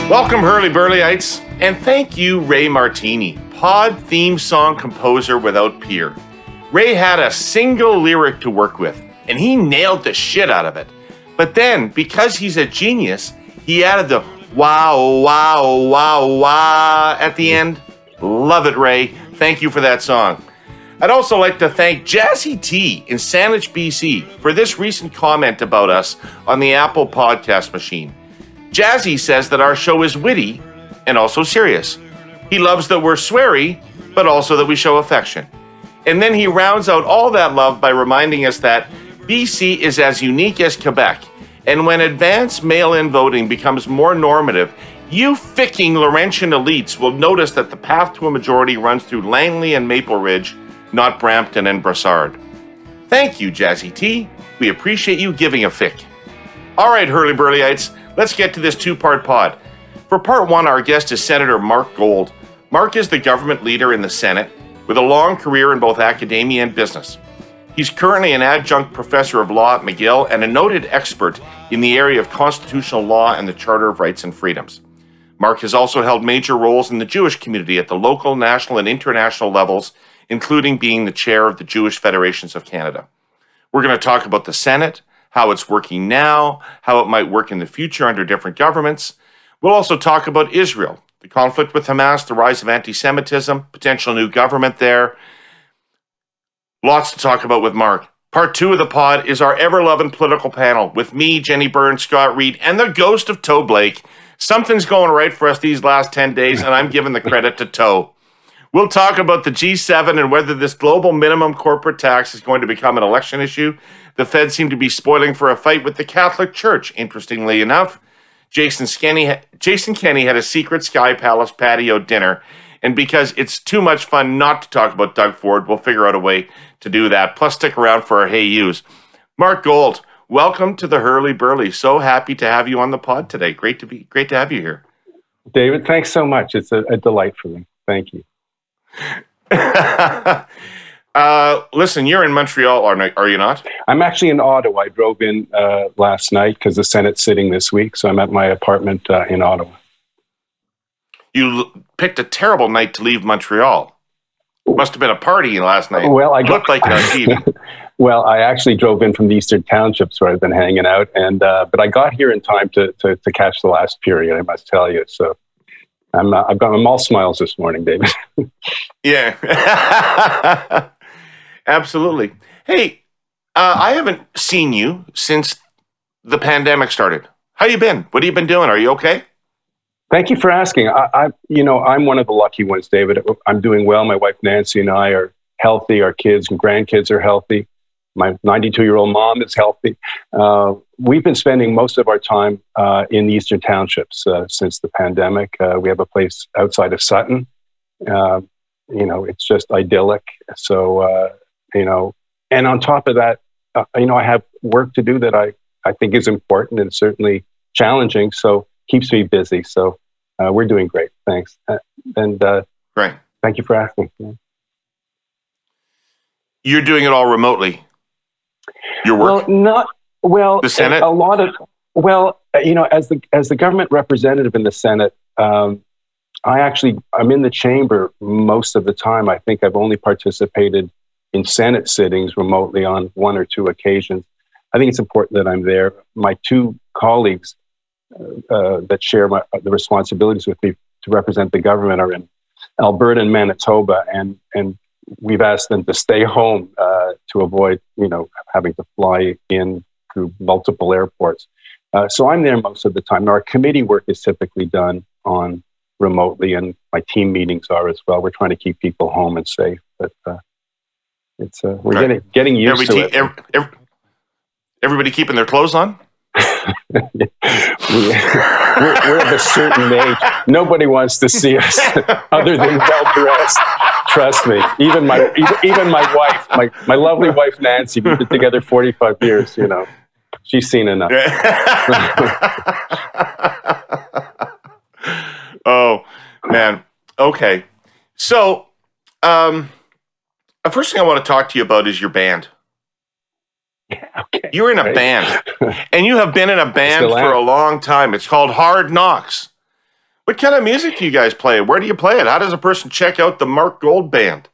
Welcome, Herle Burlyites, and thank you, Ray Martini, pod theme song composer without peer. Ray had a single lyric to work with, and he nailed the shit out of it. But then, because he's a genius, he added the wow, wow, wow, wow at the end. Love it, Ray. Thank you for that song. I'd also like to thank Jazzy T in Saanich, BC for this recent comment about us on the Apple Podcast machine. Jazzy says that our show is witty and also serious. He loves that we're sweary, but also that we show affection. And then he rounds out all that love by reminding us that BC is as unique as Quebec, and when advanced mail-in voting becomes more normative, you ficking Laurentian elites will notice that the path to a majority runs through Langley and Maple Ridge, not Brampton and Brassard. Thank you, Jazzy T. We appreciate you giving a fic. All right, Herle Burlyites, let's get to this two-part pod. For part one, our guest is Senator Marc Gold. Marc is the government leader in the Senate with a long career in both academia and business. He's currently an adjunct professor of law at McGill and a noted expert in the area of constitutional law and the Charter of Rights and Freedoms. Marc has also held major roles in the Jewish community at the local, national, and international levels, including being the chair of the Jewish Federations of Canada. We're going to talk about the Senate, how it's working now, how it might work in the future under different governments. We'll also talk about Israel, the conflict with Hamas, the rise of anti-Semitism, potential new government there. Lots to talk about with Marc. Part two of the pod is our ever-lovin political panel with me, Jenni, Byrne, Scott, Reid, and the ghost of Toe Blake. Something's going right for us these last 10 days, and I'm giving the credit to Toe. We'll talk about the G7 and whether this global minimum corporate tax is going to become an election issue. The Fed seem to be spoiling for a fight with the Catholic Church, interestingly enough. Jason Kenney had a secret Sky Palace patio dinner, and because it's too much fun not to talk about Doug Ford, we'll figure out a way to do that. Plus, stick around for our Hey Yous. Marc Gold, welcome to the Herle Burly. So happy to have you on the pod today. Great to have you here. David, thanks so much. It's a delight for me. Thank you. Listen, you're in Montreal, are you not? I'm actually in Ottawa. I drove in last night because the Senate's sitting this week, so I'm at my apartment in Ottawa. You picked a terrible night to leave Montreal. Must have been a party last night. Well, I looked like it on TV. Well, I actually drove in from the Eastern Townships where I've been hanging out, and but I got here in time to catch the last period, I must tell you. So I'm all smiles this morning, David. Yeah, absolutely. Hey, I haven't seen you since the pandemic started. How you been? What have you been doing? Are you okay? Thank you for asking. I'm one of the lucky ones, David. I'm doing well. My wife Nancy and I are healthy. Our kids and grandkids are healthy. My 92-year-old mom is healthy. We've been spending most of our time in the Eastern Townships since the pandemic. We have a place outside of Sutton. It's just idyllic. So, and on top of that, I have work to do that I think is important and certainly challenging. So keeps me busy. So we're doing great. Thanks. Right. Thank you for asking. You're doing it all remotely. Your work? The Senate? A lot of, as the government representative in the Senate, I'm in the chamber most of the time. I think I've only participated in Senate sittings remotely on one or two occasions. I think it's important that I'm there. My two colleagues that share the responsibilities with me to represent the government are in Alberta and Manitoba, and we've asked them to stay home to avoid, having to fly in through multiple airports. So I'm there most of the time. Our committee work is typically done on remotely, and my team meetings are as well. We're trying to keep people home and safe, but we're right. getting used to it. Everybody keeping their clothes on? we're of a certain age. Nobody wants to see us other than well dressed. Trust me. Even my wife, my lovely wife Nancy, we've been together 45 years. She's seen enough. Oh man. Okay. So, the first thing I want to talk to you about is your band. Okay. You're in a band, and you have been in a band for a long time. It's called Hard Knocks. What kind of music do you guys play? Where do you play it? How does a person check out the Marc Gold Band?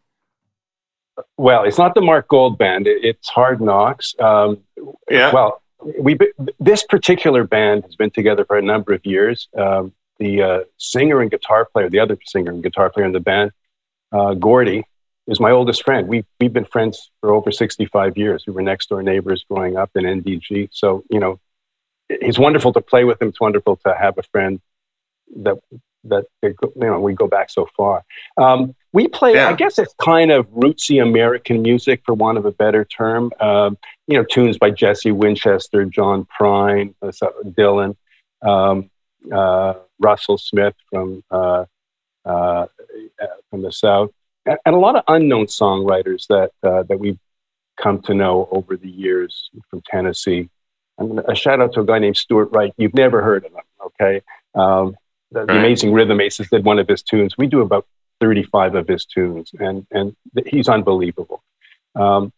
Well, it's not the Marc Gold Band. It's Hard Knocks. Yeah. Well, this particular band has been together for a number of years. The singer and guitar player, the other singer and guitar player in the band, Gordy, is my oldest friend. We've been friends for over 65 years. We were next door neighbors growing up in NDG. So, you know, it's wonderful to play with him. It's wonderful to have a friend that you know, we go back so far. We play, I guess it's kind of rootsy American music, for want of a better term. You know, tunes by Jesse Winchester, John Prine, Dylan, Russell Smith from the South, and a lot of unknown songwriters that we've come to know over the years from Tennessee. A shout out to a guy named Stuart Wright. You've never heard of him, okay? The Amazing Rhythm Aces did one of his tunes. We do about 35 of his tunes, and he's unbelievable. And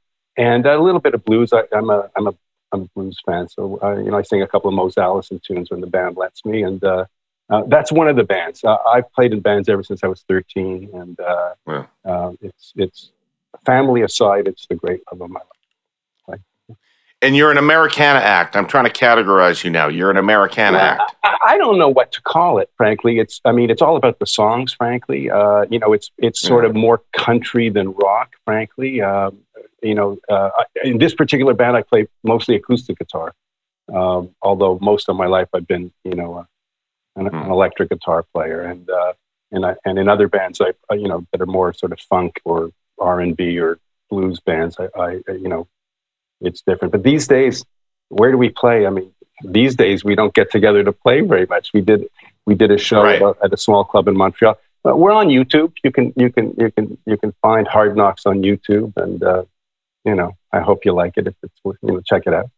a little bit of blues. I'm a blues fan, so you know, I sing a couple of Mose Allison tunes when the band lets me, and that's one of the bands. I've played in bands ever since I was 13, and it's family aside, it's the great love of my life. And you're an Americana act. I'm trying to categorize you now. You're an Americana act. I don't know what to call it, frankly. I mean, it's all about the songs, frankly. You know, it's sort of more country than rock, frankly. You know, in this particular band, I play mostly acoustic guitar. Although most of my life I've been, you know, an electric guitar player, and in other bands, you know, that are more sort of funk or R&B or blues bands, I you know, it's different. But these days, where do we play? I mean, these days we don't get together to play very much. We did a show at a small club in Montreal. But we're on YouTube. You can find Hard Knocks on YouTube, and you know, I hope you like it. If it's, you know, check it out.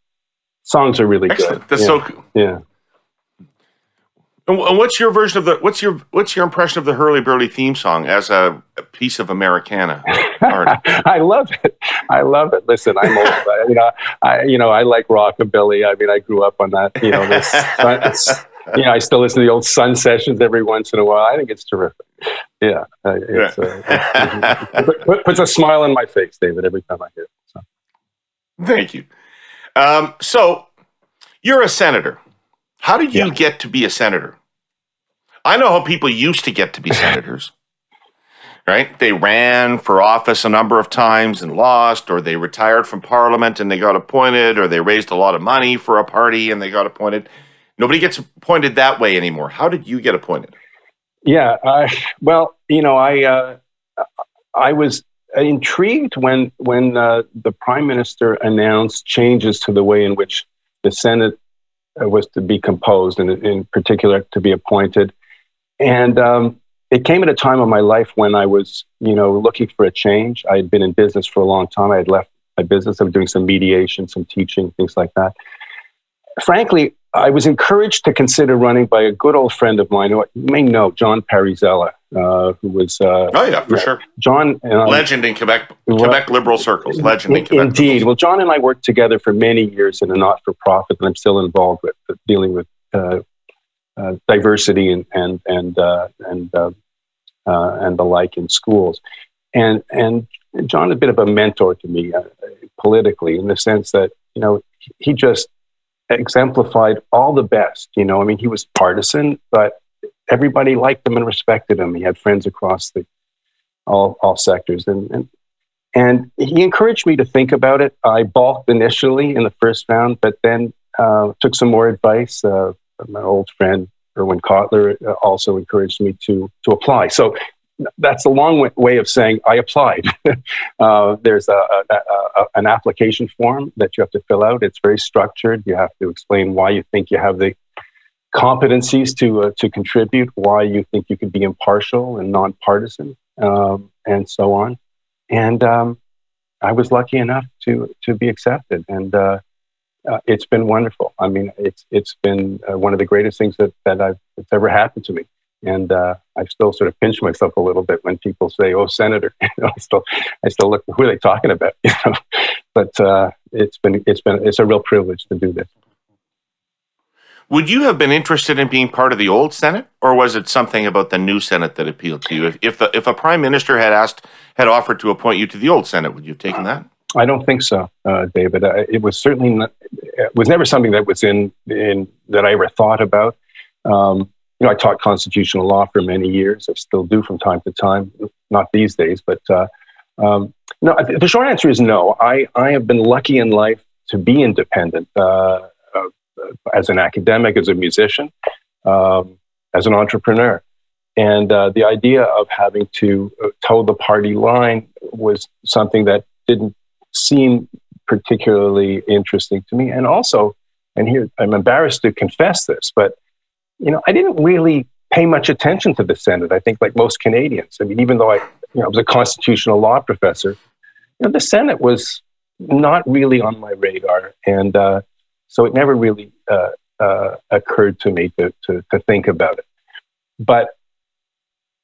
Songs are really good. That's so cool. Yeah. And what's your version of the what's your impression of the Herle Burly theme song as a piece of Americana art? I love it. I love it. Listen, I'm old. You know, I like rockabilly. I mean, I grew up on that. You know, you know, I still listen to the old Sun Sessions every once in a while. I think it's terrific. Yeah, it puts a smile on my face, David, every time I hear it. So. Thank you. So you're a senator. How did you get to be a senator? I know how people used to get to be senators, right? They ran for office a number of times and lost, or they retired from Parliament and they got appointed, or they raised a lot of money for a party and they got appointed. Nobody gets appointed that way anymore. How did you get appointed? Yeah, well, you know, I was intrigued when the Prime Minister announced changes to the way in which the Senate was to be composed, and in particular to be appointed. And it came at a time of my life when I was, you know, looking for a change. I had been in business for a long time. I had left my business. I was doing some mediation, some teaching, things like that. Frankly, I was encouraged to consider running by a good old friend of mine who you may know, John Parizella, who was... sure. John... legend in Quebec liberal circles. Legend in Quebec. Indeed. Well, John and I worked together for many years in a not-for-profit that I'm still involved with, dealing with diversity and the like in schools. And John, a bit of a mentor to me politically, in the sense that, you know, he just exemplified all the best. You know, I mean, he was partisan, but everybody liked him and respected him. He had friends across all sectors, and he encouraged me to think about it. I balked initially in the first round, but then took some more advice. My old friend Erwin Kotler also encouraged me to apply. So that's a long way of saying I applied. There's an application form that you have to fill out. It's very structured. You have to explain why you think you have the competencies to contribute, why you think you could be impartial and nonpartisan, and so on. And I was lucky enough to be accepted, and it's been wonderful. I mean, it's been one of the greatest things that's ever happened to me. And I still sort of pinch myself a little bit when people say, "Oh, Senator." You know, I still look, who are they talking about? You know, but it's a real privilege to do this. Would you have been interested in being part of the old Senate, or was it something about the new Senate that appealed to you? If a prime minister had offered to appoint you to the old Senate, would you have taken that? I don't think so, David. It was certainly not, it was never something that was in that I ever thought about. I taught constitutional law for many years. I still do from time to time, not these days, but no. The short answer is no. I have been lucky in life to be independent. As an academic, as a musician, as an entrepreneur. And the idea of having to toe the party line was something that didn't seem particularly interesting to me. And also, and here, I'm embarrassed to confess this, but, I didn't really pay much attention to the Senate, I think, like most Canadians. I mean, even though I was a constitutional law professor, the Senate was not really on my radar. And so it never really occurred to me to think about it. But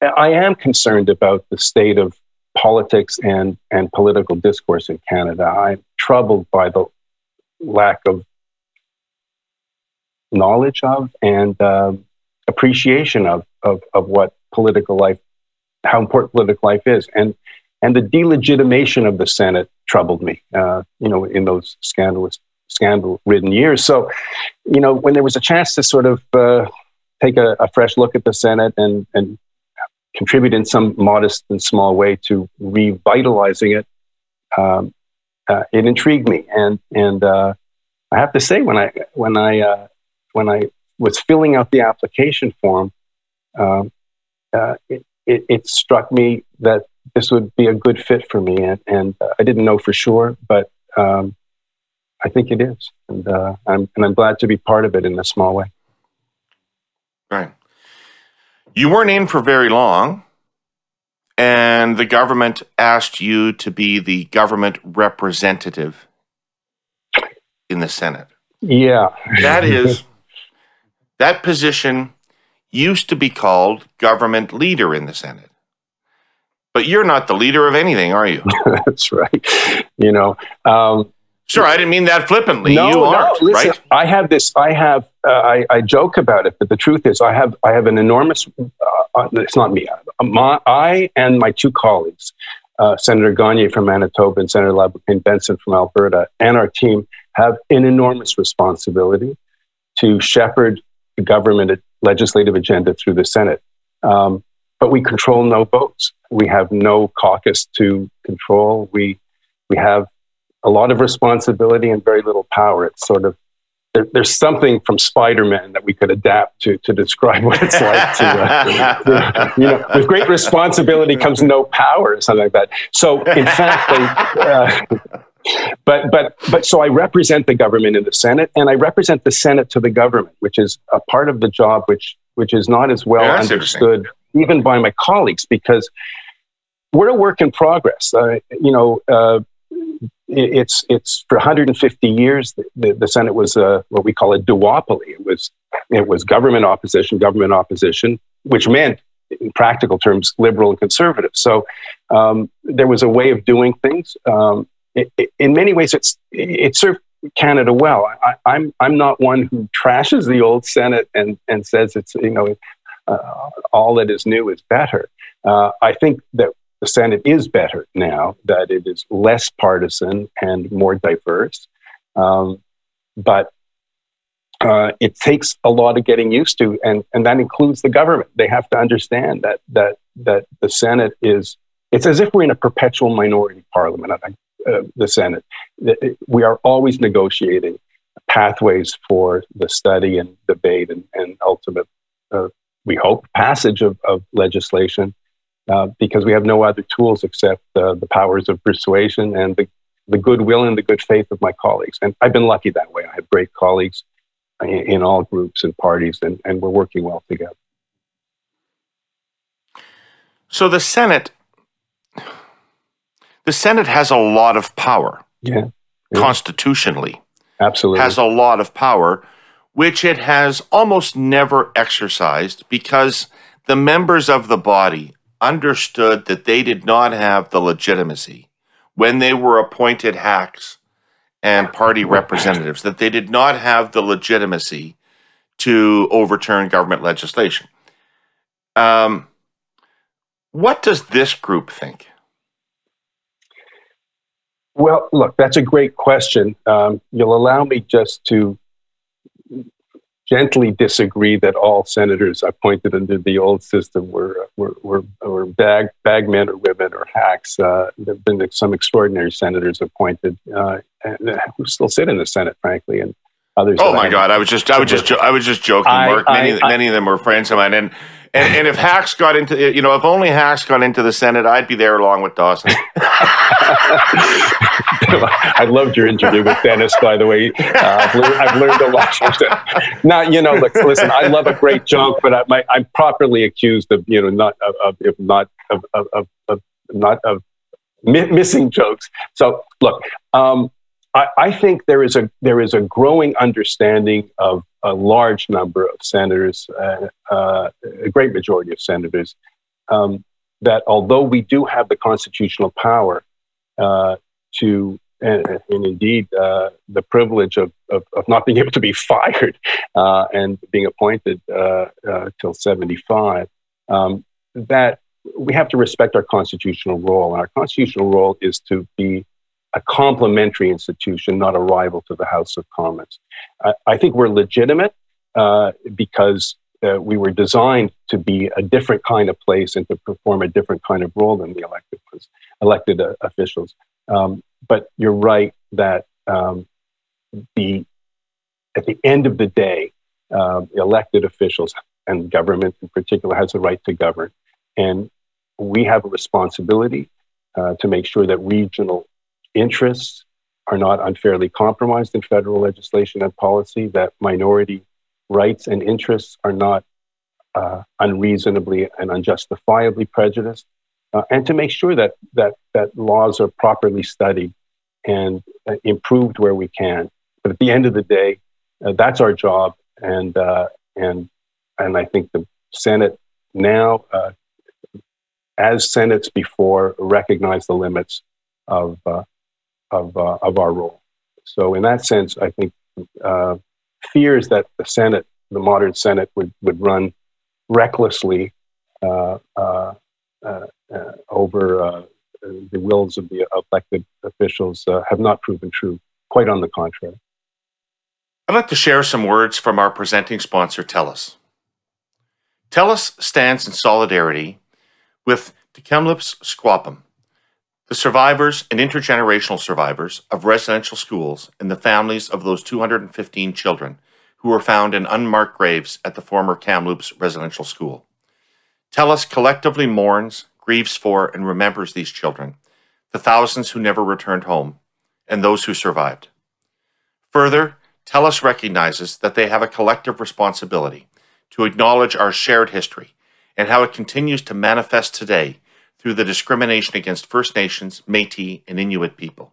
I am concerned about the state of politics and political discourse in Canada. I'm troubled by the lack of knowledge of and appreciation of what political life, how important political life is. And the delegitimation of the Senate troubled me, in those scandal-ridden years. So, when there was a chance to sort of take a fresh look at the Senate and contribute in some modest and small way to revitalizing it, it intrigued me. And I have to say, when I was filling out the application form, it struck me that this would be a good fit for me, and I didn't know for sure, but I think it is, and I'm glad to be part of it in a small way. Right. You weren't in for very long, and the government asked you to be the government representative in the Senate. Yeah. That position used to be called government leader in the Senate. But you're not the leader of anything, are you? That's right. Sure, I didn't mean that flippantly. No, you aren't, listen, right? I joke about it, but the truth is I have an enormous, it's not me, I and my two colleagues, Senator Gagne from Manitoba and Senator Benson from Alberta, and our team have an enormous responsibility to shepherd the government legislative agenda through the Senate. But we control no votes. We have no caucus to control. We have a lot of responsibility and very little power. It's sort of, there's something from Spider-Man that we could adapt to describe what it's like to, with great responsibility comes no power or something like that. So in fact, so I represent the government in the Senate, and I represent the Senate to the government, which is a part of the job which is not as well understood even by my colleagues, because we're a work in progress. It's for 150 years, the Senate was what we call a duopoly. It was government opposition, which meant, in practical terms, liberal and conservative. So there was a way of doing things. In many ways, it served Canada well. I'm not one who trashes the old Senate and says it's all that is new is better. I think that the Senate is better now, that it is less partisan and more diverse. But it takes a lot of getting used to, and that includes the government. They have to understand that the Senate is, it's as if we're in a perpetual minority parliament, the Senate. We are always negotiating pathways for the study and debate and ultimate, we hope, passage of legislation. Because we have no other tools except the powers of persuasion and the goodwill and the good faith of my colleagues. And I've been lucky that way. I have great colleagues in all groups and parties, and we're working well together. So the Senate has a lot of power. Yeah. Constitutionally. Absolutely. Has a lot of power, which it has almost never exercised because the members of the body understood that they did not have the legitimacy when they were appointed hacks and party representatives, that they did not have the legitimacy to overturn government legislation. What does this group think? Well, look, that's a great question. You'll allow me just to gently disagree that all senators appointed under the old system were bag men or women or hacks. There have been some extraordinary senators appointed who still sit in the Senate, frankly, and others. Oh my God, I was just joking, Mark. Many of them were friends of mine, and if hacks got into, if only hacks got into the Senate, I'd be there along with Dawson. I loved your interview with Dennis, by the way. I've learned a lot from that. Now, look, listen, I love a great joke, but I'm properly accused of, missing jokes. So, look, I think there is a growing understanding of a large number of senators, a great majority of senators, that although we do have the constitutional power and indeed the privilege of not being able to be fired and being appointed till 75, that we have to respect our constitutional role. And our constitutional role is to be a complementary institution, not a rival to the House of Commons. I think we're legitimate because we were designed to be a different kind of place and to perform a different kind of role than the elected officials. But you're right that at the end of the day, elected officials and government in particular has a right to govern. And we have a responsibility to make sure that regional interests are not unfairly compromised in federal legislation and policy, that minority rights and interests are not unreasonably and unjustifiably prejudiced, and to make sure that laws are properly studied and improved where we can. But at the end of the day, that's our job, and I think the Senate now, as Senates before, recognize the limits of our role. So in that sense, I think fears that the Senate, the modern Senate, would run recklessly over the wills of the elected officials have not proven true. Quite on the contrary. I'd like to share some words from our presenting sponsor, Telus. Telus stands in solidarity with the Kamloops Squapham, the survivors and intergenerational survivors of residential schools and the families of those 215 children who were found in unmarked graves at the former Kamloops residential school. Telus collectively mourns, grieves for, and remembers these children, the thousands who never returned home, and those who survived. Further, Telus recognizes that they have a collective responsibility to acknowledge our shared history and how it continues to manifest today through the discrimination against First Nations, Métis, and Inuit people.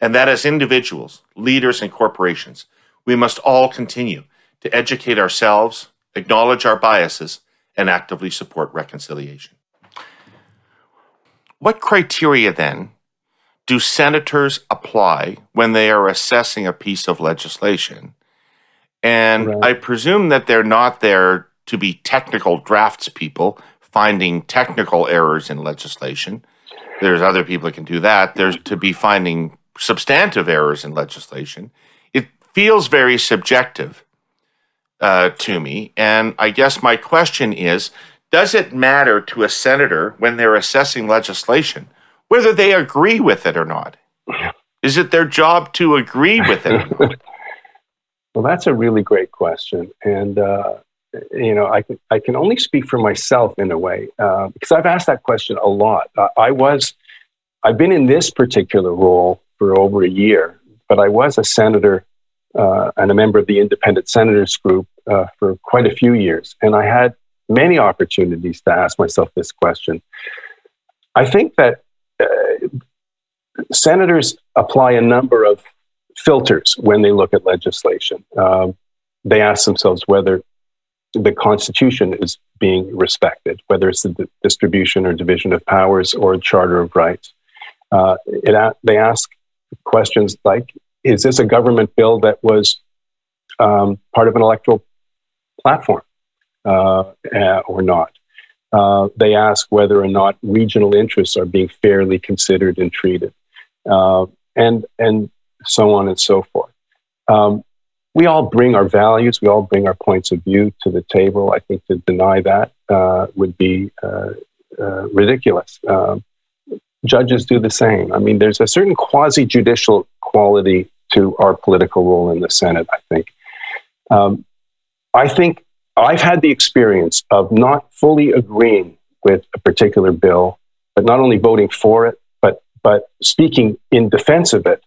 And that as individuals, leaders, and corporations, we must all continue to educate ourselves, acknowledge our biases, and actively support reconciliation. What criteria, then, do senators apply when they are assessing a piece of legislation? And right. I presume that they're not there to be technical draftspeople finding technical errors in legislation. There's other people that can do that. There's to be finding substantive errors in legislation. It feels very subjective to me. And I guess my question is, does it matter to a senator when they're assessing legislation whether they agree with it or not? Is it their job to agree with it or not? Well, that's a really great question. And, I can only speak for myself in a way, because I've asked that question a lot. I've been in this particular role for over a year, but I was a senator and a member of the Independent Senators Group for quite a few years. And I had many opportunities to ask myself this question. I think that senators apply a number of filters when they look at legislation. They ask themselves whether the Constitution is being respected, whether it's the distribution or division of powers or a Charter of Rights. They ask questions like, is this a government bill that was part of an electoral platform or not. They ask whether or not regional interests are being fairly considered and treated, and so on and so forth. We all bring our values, we all bring our points of view to the table. I think to deny that would be ridiculous. Judges do the same. I mean, there's a certain quasi-judicial quality to our political role in the Senate, I think. I think I've had the experience of not fully agreeing with a particular bill, but not only voting for it, but speaking in defense of it,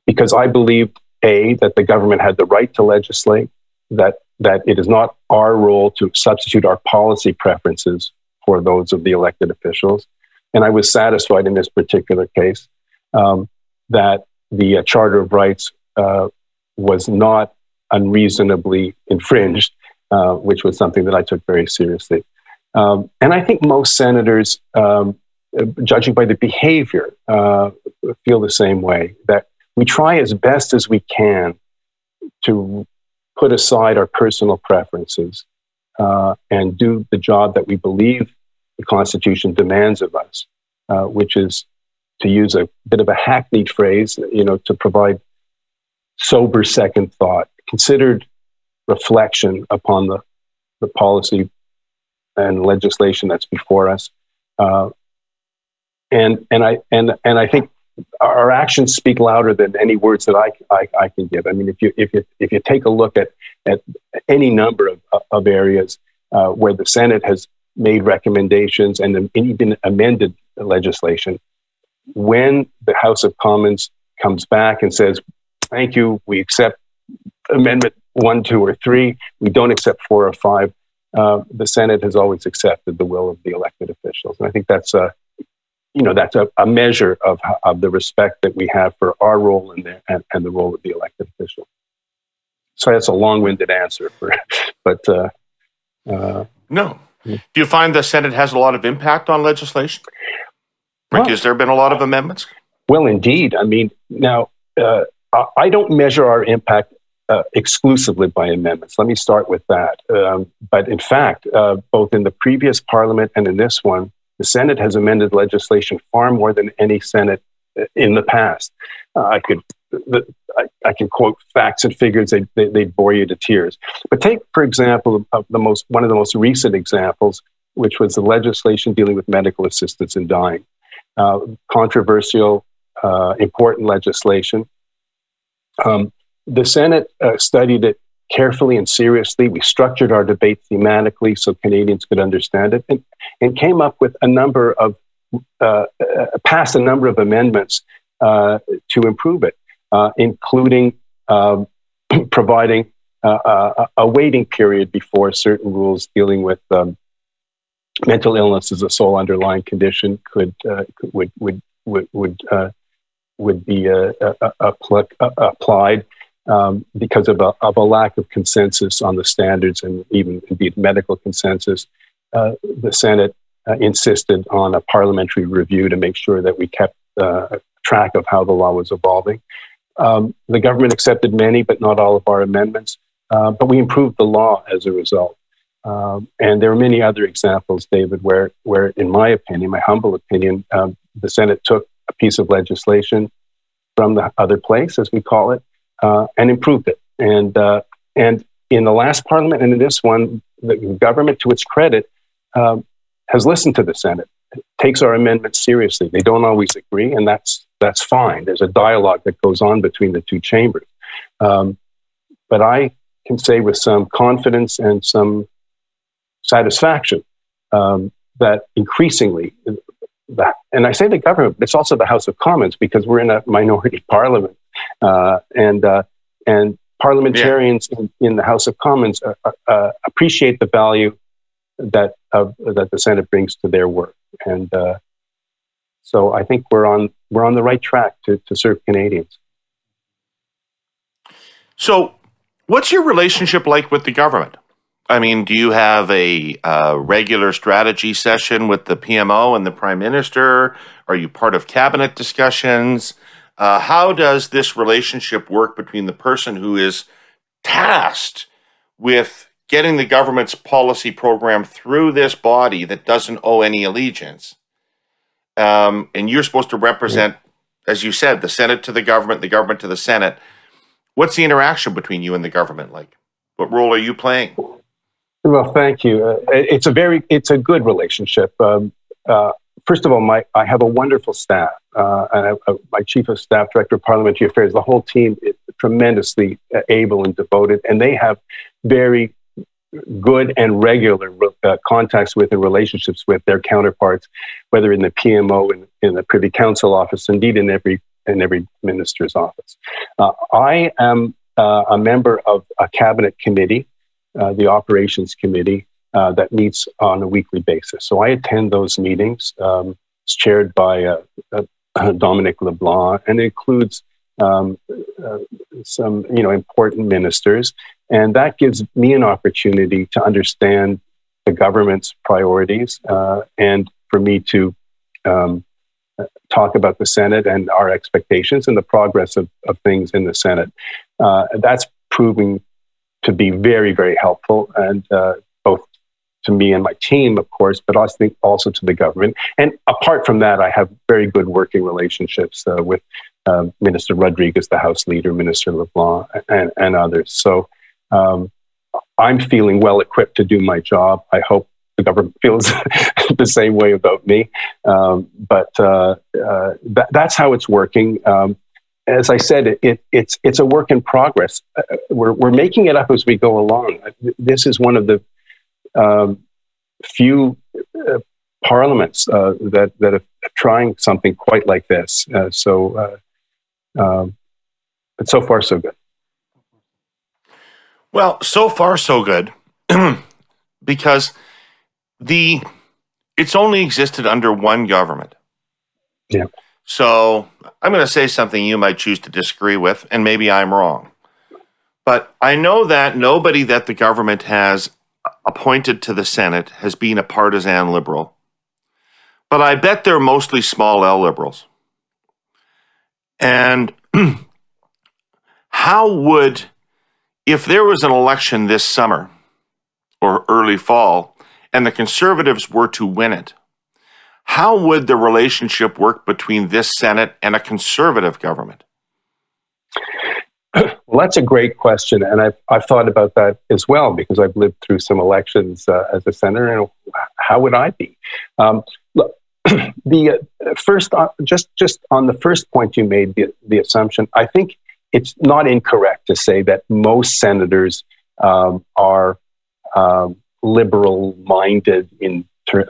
because I believed, A, that the government had the right to legislate, that it is not our role to substitute our policy preferences for those of the elected officials. And I was satisfied in this particular case that the Charter of Rights was not unreasonably infringed, which was something that I took very seriously. And I think most senators, judging by the behavior, feel the same way, that we try as best as we can to put aside our personal preferences and do the job that we believe the Constitution demands of us, which is, to use a bit of a hackneyed phrase, to provide sober second thought, considered reflection upon the policy and legislation that's before us. And I think our actions speak louder than any words that I can give. I mean, if you take a look at any number of areas where the Senate has made recommendations and even amended legislation, when the House of Commons comes back and says, "Thank you, we accept Amendment 1, 2, or 3. We don't accept 4 or 5." The Senate has always accepted the will of the elected officials, and I think that's a measure of the respect that we have for our role and the role of the elected official. Sorry, that's a long-winded answer, but no. Do you find the Senate has a lot of impact on legislation? Rick, has there been a lot of amendments? Well, indeed. I mean, now I don't measure our impact exclusively by amendments. Let me start with that. But in fact, both in the previous Parliament and in this one, the Senate has amended legislation far more than any Senate in the past. I can quote facts and figures; they'd bore you to tears. But take, for example, one of the most recent examples, which was the legislation dealing with medical assistance in dying. Controversial, important legislation. The Senate studied it carefully and seriously. We structured our debate thematically so Canadians could understand it, and came up with passed a number of amendments to improve it, including providing a waiting period before certain rules dealing with mental illness as a sole underlying condition would be applied. Because of a lack of consensus on the standards and even indeed medical consensus, the Senate insisted on a parliamentary review to make sure that we kept track of how the law was evolving. The government accepted many, but not all of our amendments, but we improved the law as a result. And there are many other examples, David, where in my opinion, my humble opinion, the Senate took a piece of legislation from the other place, as we call it, and improved it. And in the last Parliament and in this one, the government, to its credit, has listened to the Senate, takes our amendments seriously. They don't always agree, and that's fine. There's a dialogue that goes on between the two chambers. But I can say with some confidence and some satisfaction that increasingly, and I say the government, but it's also the House of Commons, because we're in a minority parliament, and parliamentarians in the House of Commons appreciate the value that the Senate brings to their work, and so I think we're on the right track to serve Canadians. So, what's your relationship like with the government? I mean, do you have a regular strategy session with the PMO and the Prime Minister? Are you part of cabinet discussions? How does this relationship work between the person who is tasked with getting the government's policy program through this body that doesn't owe any allegiance. And you're supposed to represent, as you said, the Senate to the government to the Senate. What's the interaction between you and the government like? What role are you playing? Well, thank you. It's a good relationship. First of all, I have a wonderful staff. And my Chief of Staff, Director of Parliamentary Affairs, the whole team is tremendously able and devoted, and they have very good and regular contacts with and relationships with their counterparts, whether in the PMO, in the Privy Council office, indeed in every minister's office. I am a member of a cabinet committee, the Operations Committee, that meets on a weekly basis. So I attend those meetings. It's chaired by Dominic LeBlanc, and it includes some important ministers. And that gives me an opportunity to understand the government's priorities and for me to talk about the Senate and our expectations and the progress of things in the Senate. That's proving to be very, very helpful, and both to me and my team, of course, but also to the government. And apart from that, I have very good working relationships with Minister Rodriguez, the House Leader, Minister LeBlanc, and others. So I'm feeling well equipped to do my job. I hope the government feels the same way about me. But that's how it's working. As I said, it's a work in progress. We're making it up as we go along. This is one of the few parliaments that are trying something quite like this. But so far, so good. Well, so far, so good, because it's only existed under one government. Yeah. So I'm going to say something you might choose to disagree with, and maybe I'm wrong. But I know that nobody that the government has appointed to the Senate has been a partisan liberal. But I bet they're mostly small L liberals. And if there was an election this summer or early fall and the Conservatives were to win it, how would the relationship work between this Senate and a Conservative government? Well, that's a great question, and I've thought about that as well, because I've lived through some elections as a senator, and how would I be? Look, the first, just on the first point you made, the assumption, I think it's not incorrect to say that most senators are liberal-minded,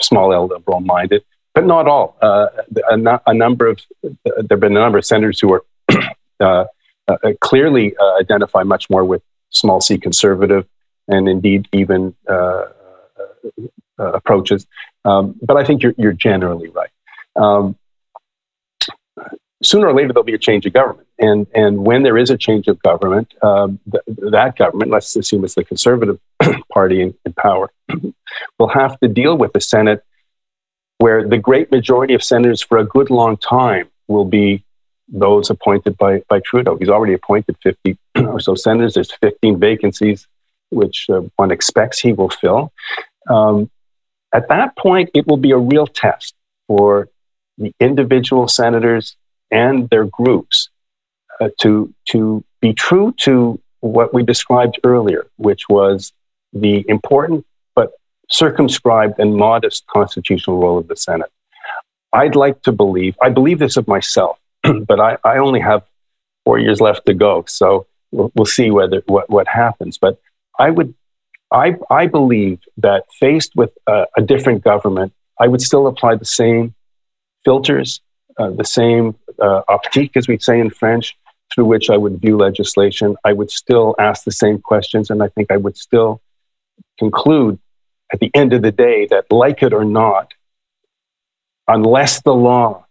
small L liberal-minded, but not all. There've been a number of senators who are clearly identify much more with small c conservative, and indeed even approaches. But I think you're generally right. Sooner or later there'll be a change of government, and when there is a change of government, that government, let's assume it's the Conservative Party in power, will have to deal with the Senate, where the great majority of senators for a good long time will be those appointed by Trudeau. He's already appointed 50 or so senators. There's 15 vacancies, which one expects he will fill. At that point, it will be a real test for the individual senators and their groups to be true to what we described earlier, which was the important but circumscribed and modest constitutional role of the Senate. I'd like to believe, I believe this of myself, but I only have 4 years left to go, so we'll see what happens. But I believe that faced with a different government, I would still apply the same filters, the same optique, as we say in French, through which I would view legislation. I would still ask the same questions, and I think I would still conclude at the end of the day that, like it or not, unless the law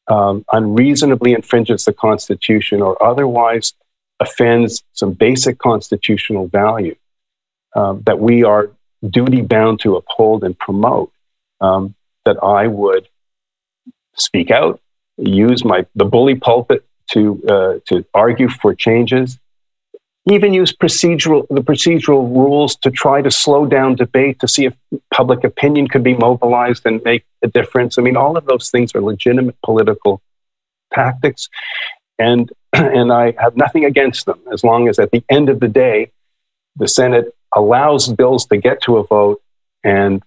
unreasonably infringes the Constitution or otherwise offends some basic constitutional value that we are duty-bound to uphold and promote, that I would speak out, use the bully pulpit to argue for changes, even use the procedural rules to try to slow down debate, to see if public opinion could be mobilized and make a difference. I mean, all of those things are legitimate political tactics, and I have nothing against them, as long as at the end of the day, the Senate allows bills to get to a vote, and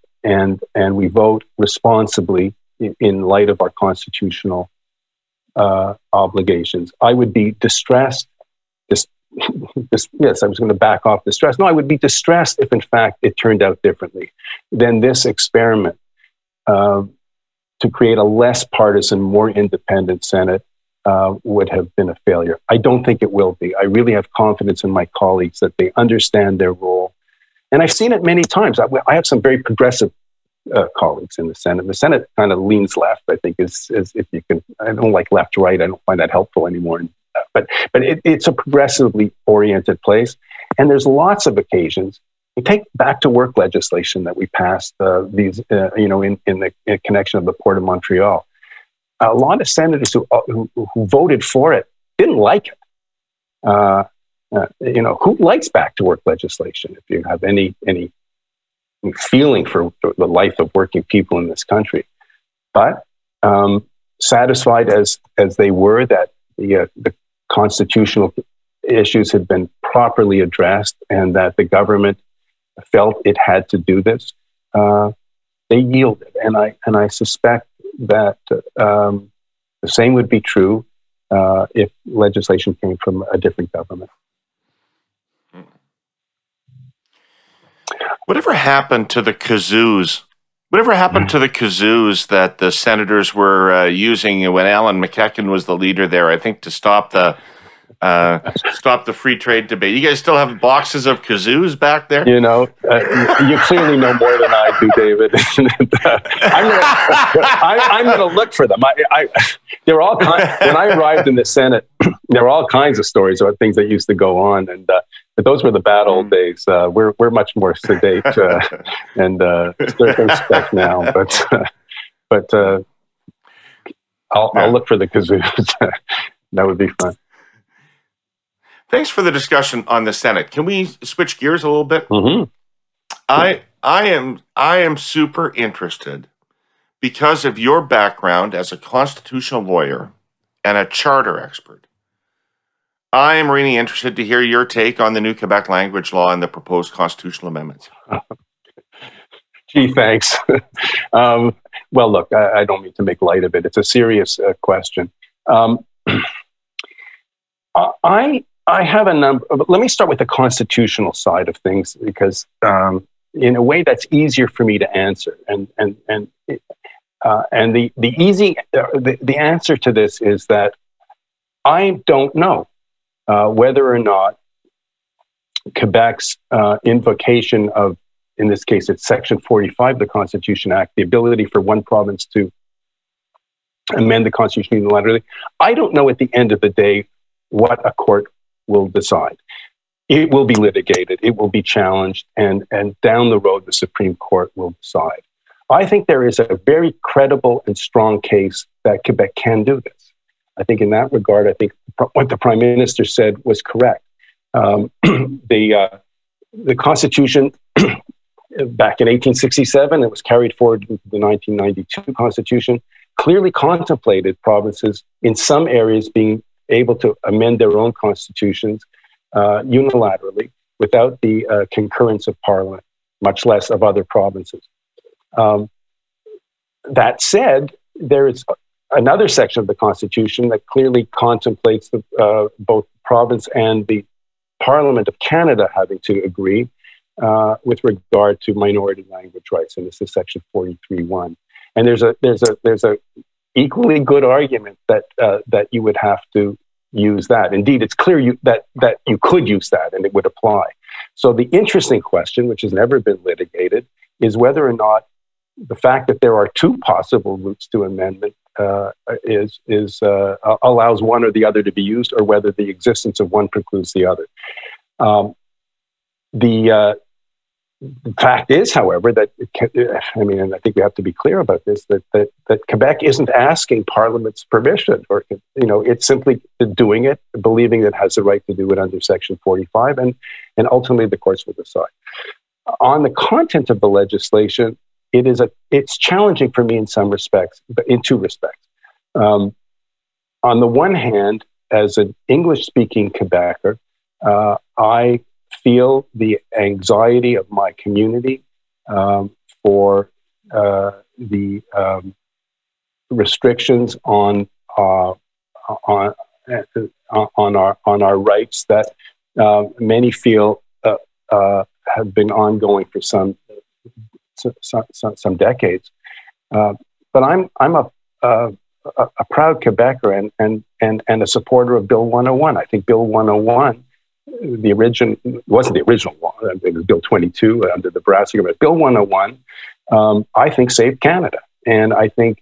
we vote responsibly in light of our constitutional obligations. I would be distressed. Yes, I was going to back off distress. No, I would be distressed if, in fact, it turned out differently. Then this experiment to create a less partisan, more independent Senate would have been a failure. I don't think it will be. I really have confidence in my colleagues that they understand their role. And I've seen it many times. I have some very progressive colleagues in the Senate. The Senate kind of leans left, I think, is if you can. I don't like left to right. I don't find that helpful anymore. But it's a progressively oriented place, and there's lots of occasions. You take back to work legislation that we passed in the connection of the Port of Montreal. A lot of senators who voted for it didn't like it. Who likes back to work legislation? If you have any feeling for the life of working people in this country, but satisfied as they were that the constitutional issues had been properly addressed and that the government felt it had to do this, they yielded. And I suspect that the same would be true if legislation came from a different government. Whatever happened to the kazoos? Whatever happened to the kazoos that the senators were using when Alan McEachen was the leader there? I think to stop the free trade debate. You guys still have boxes of kazoos back there? You clearly know more than I do, David. I'm going to look for them. There are all kinds. When I arrived in the Senate, there were all kinds of stories about things that used to go on, but those were the bad old days. We're much more sedate and circumspect now. But I'll look for the kazoos. That would be fun. Thanks for the discussion on the Senate. Can we switch gears a little bit? Mm-hmm. I am super interested because of your background as a constitutional lawyer and a charter expert. I am really interested to hear your take on the new Quebec language law and the proposed constitutional amendments. Gee, thanks. Well, look, I don't mean to make light of it. It's a serious question. I have a number. Let me start with the constitutional side of things, because in a way that's easier for me to answer. And the answer to this is that I don't know whether or not Quebec's invocation of, in this case, it's Section 45 of the Constitution Act, the ability for one province to amend the Constitution unilaterally. I don't know at the end of the day what a court will decide. It will be litigated, it will be challenged, and down the road, the Supreme Court will decide. I think there is a very credible and strong case that Quebec can do this. I think in that regard, I think what the Prime Minister said was correct. The Constitution back in 1867, it was carried forward into the 1992 Constitution, clearly contemplated provinces in some areas being able to amend their own constitutions unilaterally without the concurrence of Parliament, much less of other provinces. That said, there is another section of the Constitution that clearly contemplates both province and the Parliament of Canada having to agree with regard to minority language rights, and this is Section 43(1). And there's a equally good argument that you would have to use that. Indeed, it's clear that you could use that and it would apply. So the interesting question, which has never been litigated, is whether or not the fact that there are two possible routes to amendment allows one or the other to be used, or whether the existence of one precludes the other. The fact is, however, that I mean, and I think we have to be clear about this, that Quebec isn't asking Parliament's permission, or it's simply doing it, believing it has the right to do it under Section 45, and ultimately the courts will decide. On the content of the legislation, it's challenging for me in some respects, but in two respects. On the one hand, as an English-speaking Quebecer, I feel the anxiety of my community for the restrictions on our rights that many feel have been ongoing for some decades. But I'm a proud Quebecer and a supporter of Bill 101. I think Bill 101. The original wasn't the original one. It was Bill 22 under the Brassey government. Bill 101, I think, saved Canada, and I think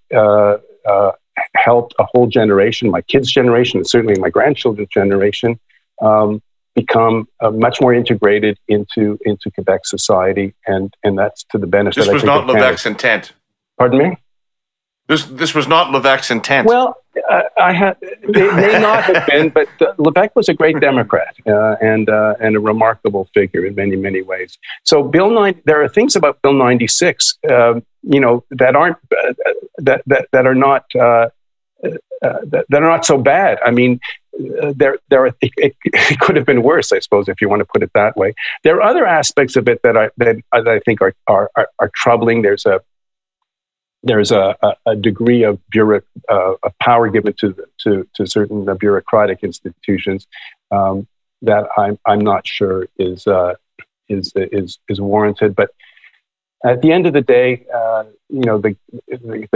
helped a whole generation, my kids' generation, and certainly my grandchildren's generation, become much more integrated into Quebec society, and that's to the benefit. This was not Levesque's intent. Pardon me? This was not Levesque's intent. Well, they may not have been, but Levesque was a great Democrat and a remarkable figure in many, many ways. So there are things about Bill 96, that aren't that are not so bad. I mean, it could have been worse, I suppose, if you want to put it that way. There are other aspects of it that I think are troubling. There's a degree of power given to certain bureaucratic institutions that I'm not sure is warranted. But at the end of the day, the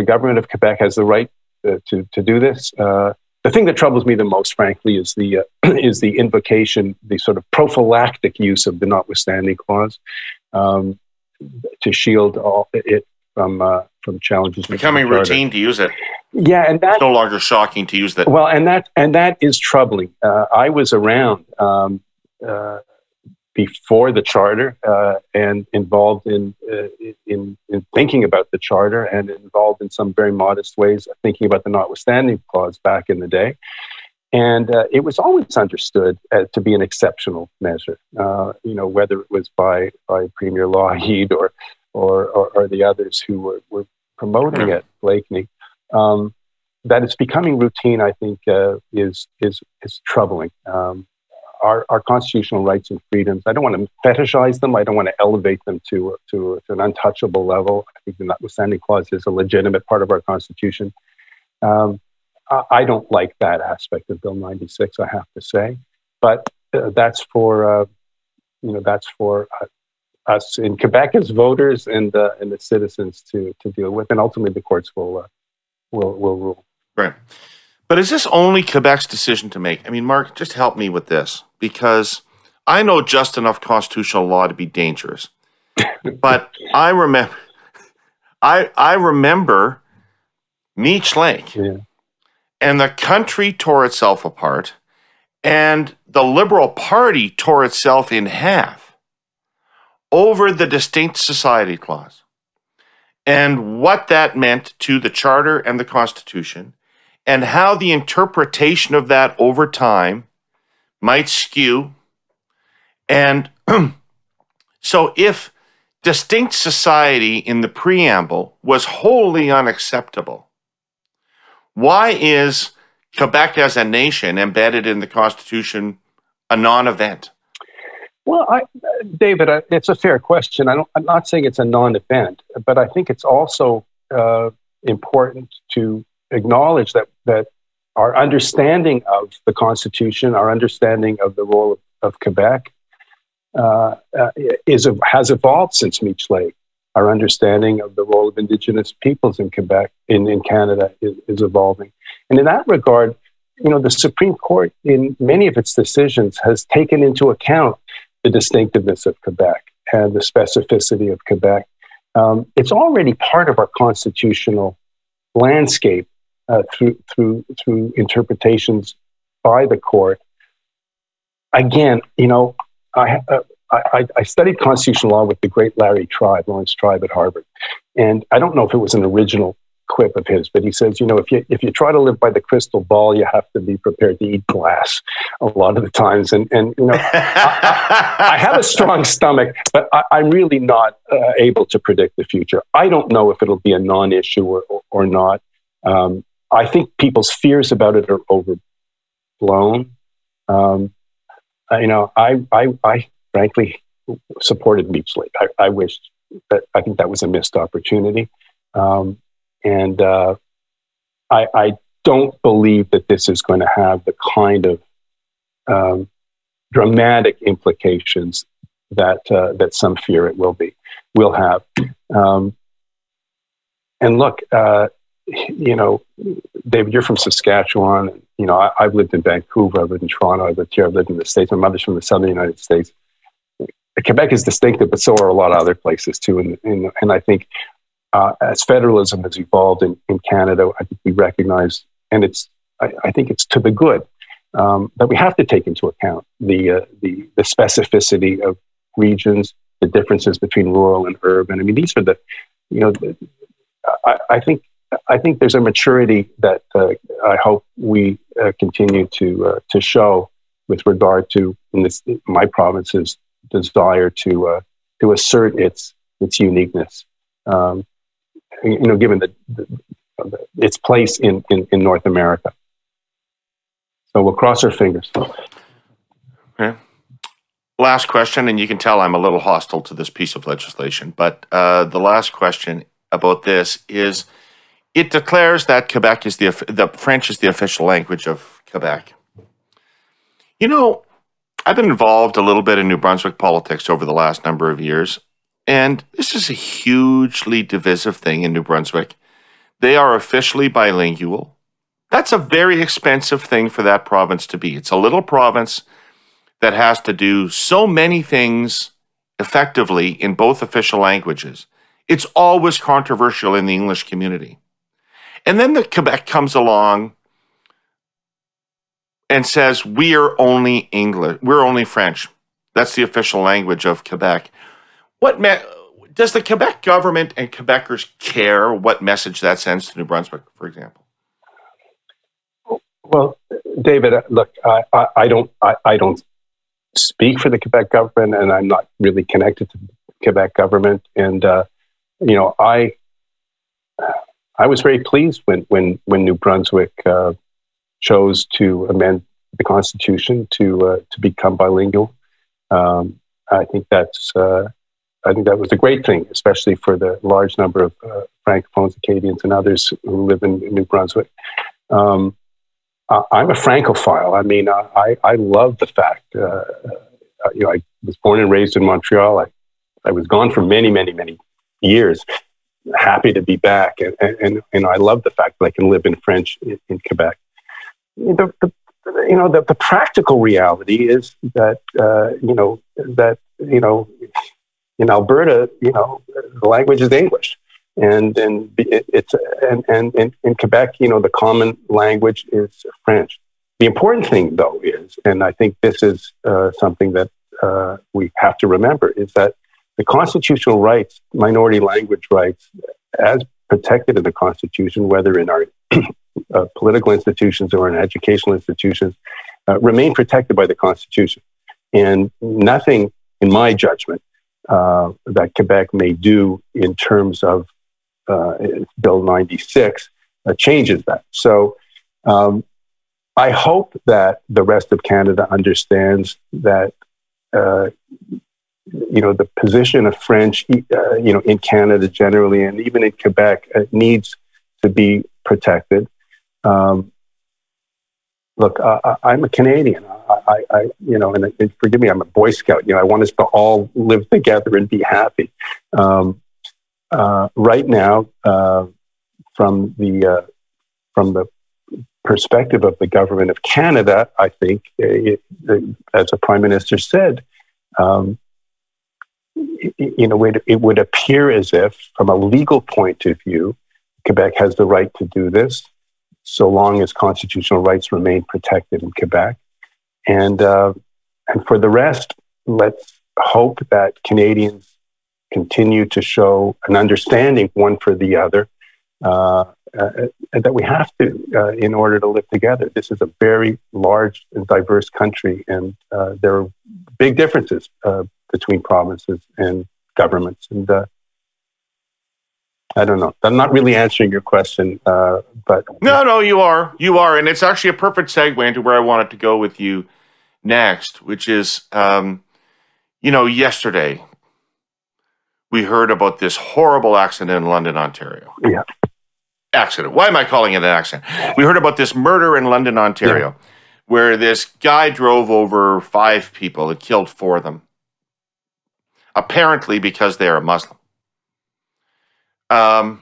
government of Quebec has the right to do this. The thing that troubles me the most, frankly, is the invocation, the sort of prophylactic use of the notwithstanding clause to shield it from challenges. It's becoming routine to use it. Yeah, and that's no longer shocking to use that. Well, and that is troubling. I was around before the charter and involved in thinking about the charter, and involved in some very modest ways thinking about the notwithstanding clause back in the day. And it was always understood to be an exceptional measure, whether it was by Premier Reid or the others who were promoting it, Blakeney. That it's becoming routine, I think, is troubling. Our constitutional rights and freedoms, I don't want to fetishize them. I don't want to elevate them to an untouchable level. I think the notwithstanding clause is a legitimate part of our Constitution. I don't like that aspect of Bill 96, I have to say. But that's for us in Quebec as voters and the citizens to deal with, and ultimately the courts will rule. Right. But is this only Quebec's decision to make? I mean, Marc, just help me with this, because I know just enough constitutional law to be dangerous. But I remember Meech Lake, and the country tore itself apart, and the Liberal Party tore itself in half over the Distinct Society Clause, and what that meant to the Charter and the Constitution, and how the interpretation of that over time might skew. And so if distinct society in the preamble was wholly unacceptable, why is Quebec as a nation embedded in the Constitution a non-event? Well, David, it's a fair question. I'm not saying it's a non-event, but I think it's also important to acknowledge that our understanding of the Constitution, our understanding of the role of Quebec, has evolved since Meech Lake. Our understanding of the role of Indigenous peoples in Quebec, in Canada, is evolving. And in that regard, the Supreme Court, in many of its decisions, has taken into account the distinctiveness of Quebec and the specificity of Quebec. It's already part of our constitutional landscape through interpretations by the court. Again, I I studied constitutional law with the great Lawrence Tribe at Harvard. And I don't know if it was an original quip of his, but he says, if you try to live by the crystal ball, you have to be prepared to eat glass a lot of the times. And I have a strong stomach, but I'm really not able to predict the future. I don't know if it'll be a non-issue or not. I think people's fears about it are overblown. I frankly supported meat slave. I think that was a missed opportunity. And I don't believe that this is going to have the kind of dramatic implications that some fear it will have. And look, David, you're from Saskatchewan. I've lived in Vancouver. I've lived in Toronto. I've lived here. I've lived in the States. My mother's from the southern United States. Quebec is distinctive, but so are a lot of other places too. And I think as federalism has evolved in Canada, I think we recognize, and I think it's to the good, that we have to take into account the specificity of regions, the differences between rural and urban. I mean, these are I think there's a maturity that I hope we continue to show with regard to my province's desire to assert its uniqueness, given its place in North America. So we'll cross our fingers. Okay. Last question, and you can tell I'm a little hostile to this piece of legislation, but the last question about this is, it declares that Quebec is the French is the official language of Quebec. I've been involved a little bit in New Brunswick politics over the last number of years, and this is a hugely divisive thing in New Brunswick. They are officially bilingual. That's a very expensive thing for that province to be. It's a little province that has to do so many things effectively in both official languages. It's always controversial in the English community. And then the Quebec comes along and says, we're only English, we're only French. That's the official language of Quebec. Does the Quebec government and Quebecers care what message that sends to New Brunswick, for example? Well, David, look, I don't speak for the Quebec government, and I'm not really connected to the Quebec government. And I was very pleased when New Brunswick chose to amend the Constitution to become bilingual. I think that was a great thing, especially for the large number of Francophones, Acadians, and others who live in New Brunswick. I'm a Francophile. I mean, I love the fact. I was born and raised in Montreal. I was gone for many, many, many years. Happy to be back, and I love the fact that I can live in French in Quebec. The practical reality is that in Alberta, the language is English, and in Quebec, the common language is French. The important thing, though, is, and I think this is something that we have to remember, is that the constitutional rights, minority language rights, as protected in the Constitution, whether in our political institutions or in educational institutions, remain protected by the Constitution. And nothing, in my judgment, that Quebec may do in terms of Bill 96 changes that. So I hope that the rest of Canada understands that the position of French, in Canada generally, and even in Quebec, needs to be protected. Look, I'm a Canadian. And forgive me, I'm a Boy Scout. I want us to all live together and be happy. Right now, from the perspective of the government of Canada, I think, as the Prime Minister said, it would appear as if, from a legal point of view, Quebec has the right to do this, so long as constitutional rights remain protected in Quebec. And for the rest, let's hope that Canadians continue to show an understanding one for the other, that we have to in order to live together. This is a very large and diverse country, and there are big differences between provinces and governments. And I don't know. I'm not really answering your question, but no, you are, and it's actually a perfect segue into where I wanted to go with you next, which is, yesterday we heard about this horrible accident in London, Ontario. Yeah. Accident. Why am I calling it an accident? We heard about this murder in London, Ontario, where this guy drove over 5 people and killed 4 of them, apparently because they are Muslim. Omar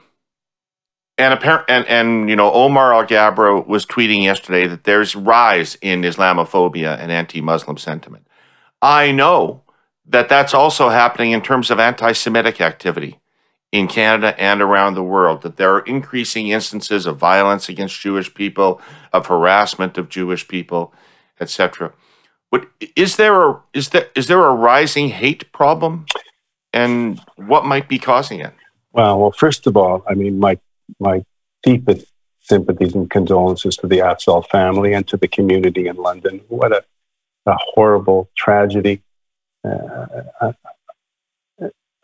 Alghabra was tweeting yesterday that there's rise in Islamophobia and anti-Muslim sentiment. I know that that's also happening in terms of anti-Semitic activity in Canada and around the world, that there are increasing instances of violence against Jewish people, of harassment of Jewish people, etc. But is there a rising hate problem, and what might be causing it? Well, first of all, I mean, my deepest sympathies and condolences to the Afzal family and to the community in London. What a horrible tragedy.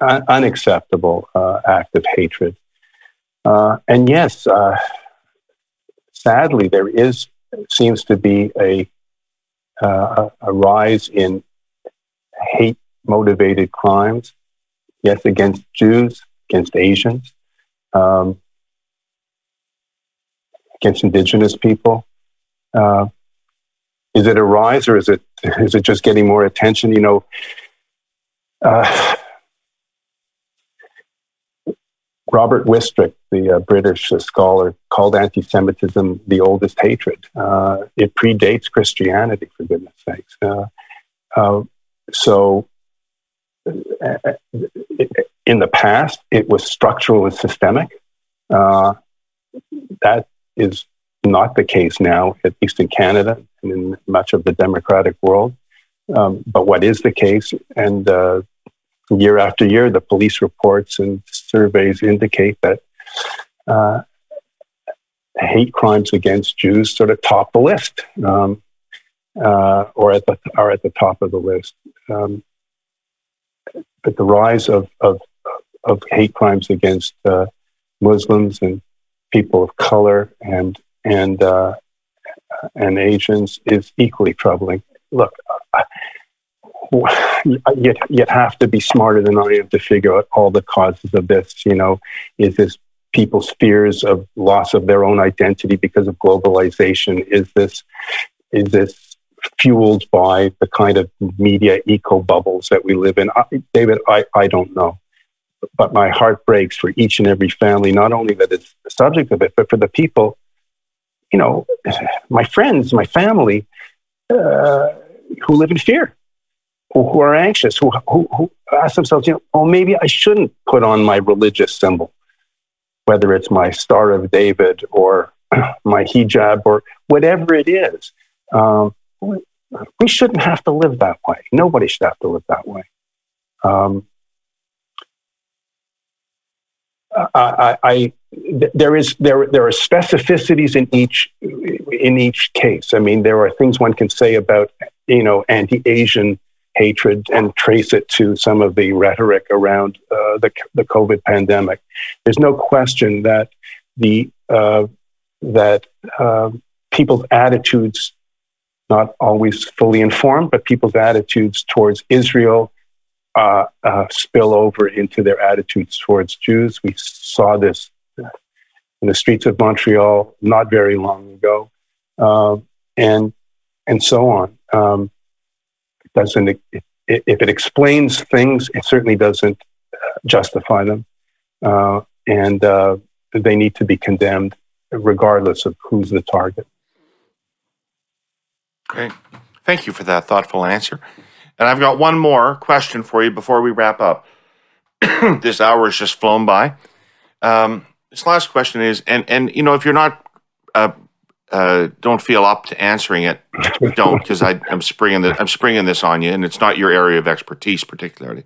Unacceptable act of hatred. And yes, sadly, there seems to be a rise in hate-motivated crimes, yes, against Jews, against Asians, against Indigenous people. Is it a rise, or is it just getting more attention? Robert Wistrick, the British scholar, called anti-Semitism the oldest hatred. It predates Christianity, for goodness sakes. So in the past, it was structural and systemic. That is not the case now, at least in Canada and in much of the democratic world. But what is the case, and year after year, the police reports and surveys indicate that hate crimes against Jews sort of top the list, or are at the top of the list. But the rise of hate crimes against Muslims and people of color and Asians is equally troubling. Look, you'd have to be smarter than I am to figure out all the causes of this. Is this people's fears of loss of their own identity because of globalization? Is this fueled by the kind of media eco bubbles that we live in? David, I don't know. But my heart breaks for each and every family, not only that is the subject of it, but for the people, my friends, my family, who live in fear, who are anxious, who ask themselves, maybe I shouldn't put on my religious symbol, whether it's my Star of David or my hijab or whatever it is. We shouldn't have to live that way. Nobody should have to live that way. There are specificities in each case. I mean, there are things one can say about anti-Asian hatred and trace it to some of the rhetoric around the COVID pandemic. There's no question that people's attitudes, not always fully informed, but people's attitudes towards Israel spill over into their attitudes towards Jews. We saw this in the streets of Montreal not very long ago, and so on. If it explains things, it certainly doesn't justify them, and they need to be condemned regardless of who's the target. Great. Thank you for that thoughtful answer. And I've got one more question for you before we wrap up. This hour has just flown by. This last question is, and if you're not don't feel up to answering it, don't, because I'm springing this on you, and it's not your area of expertise particularly.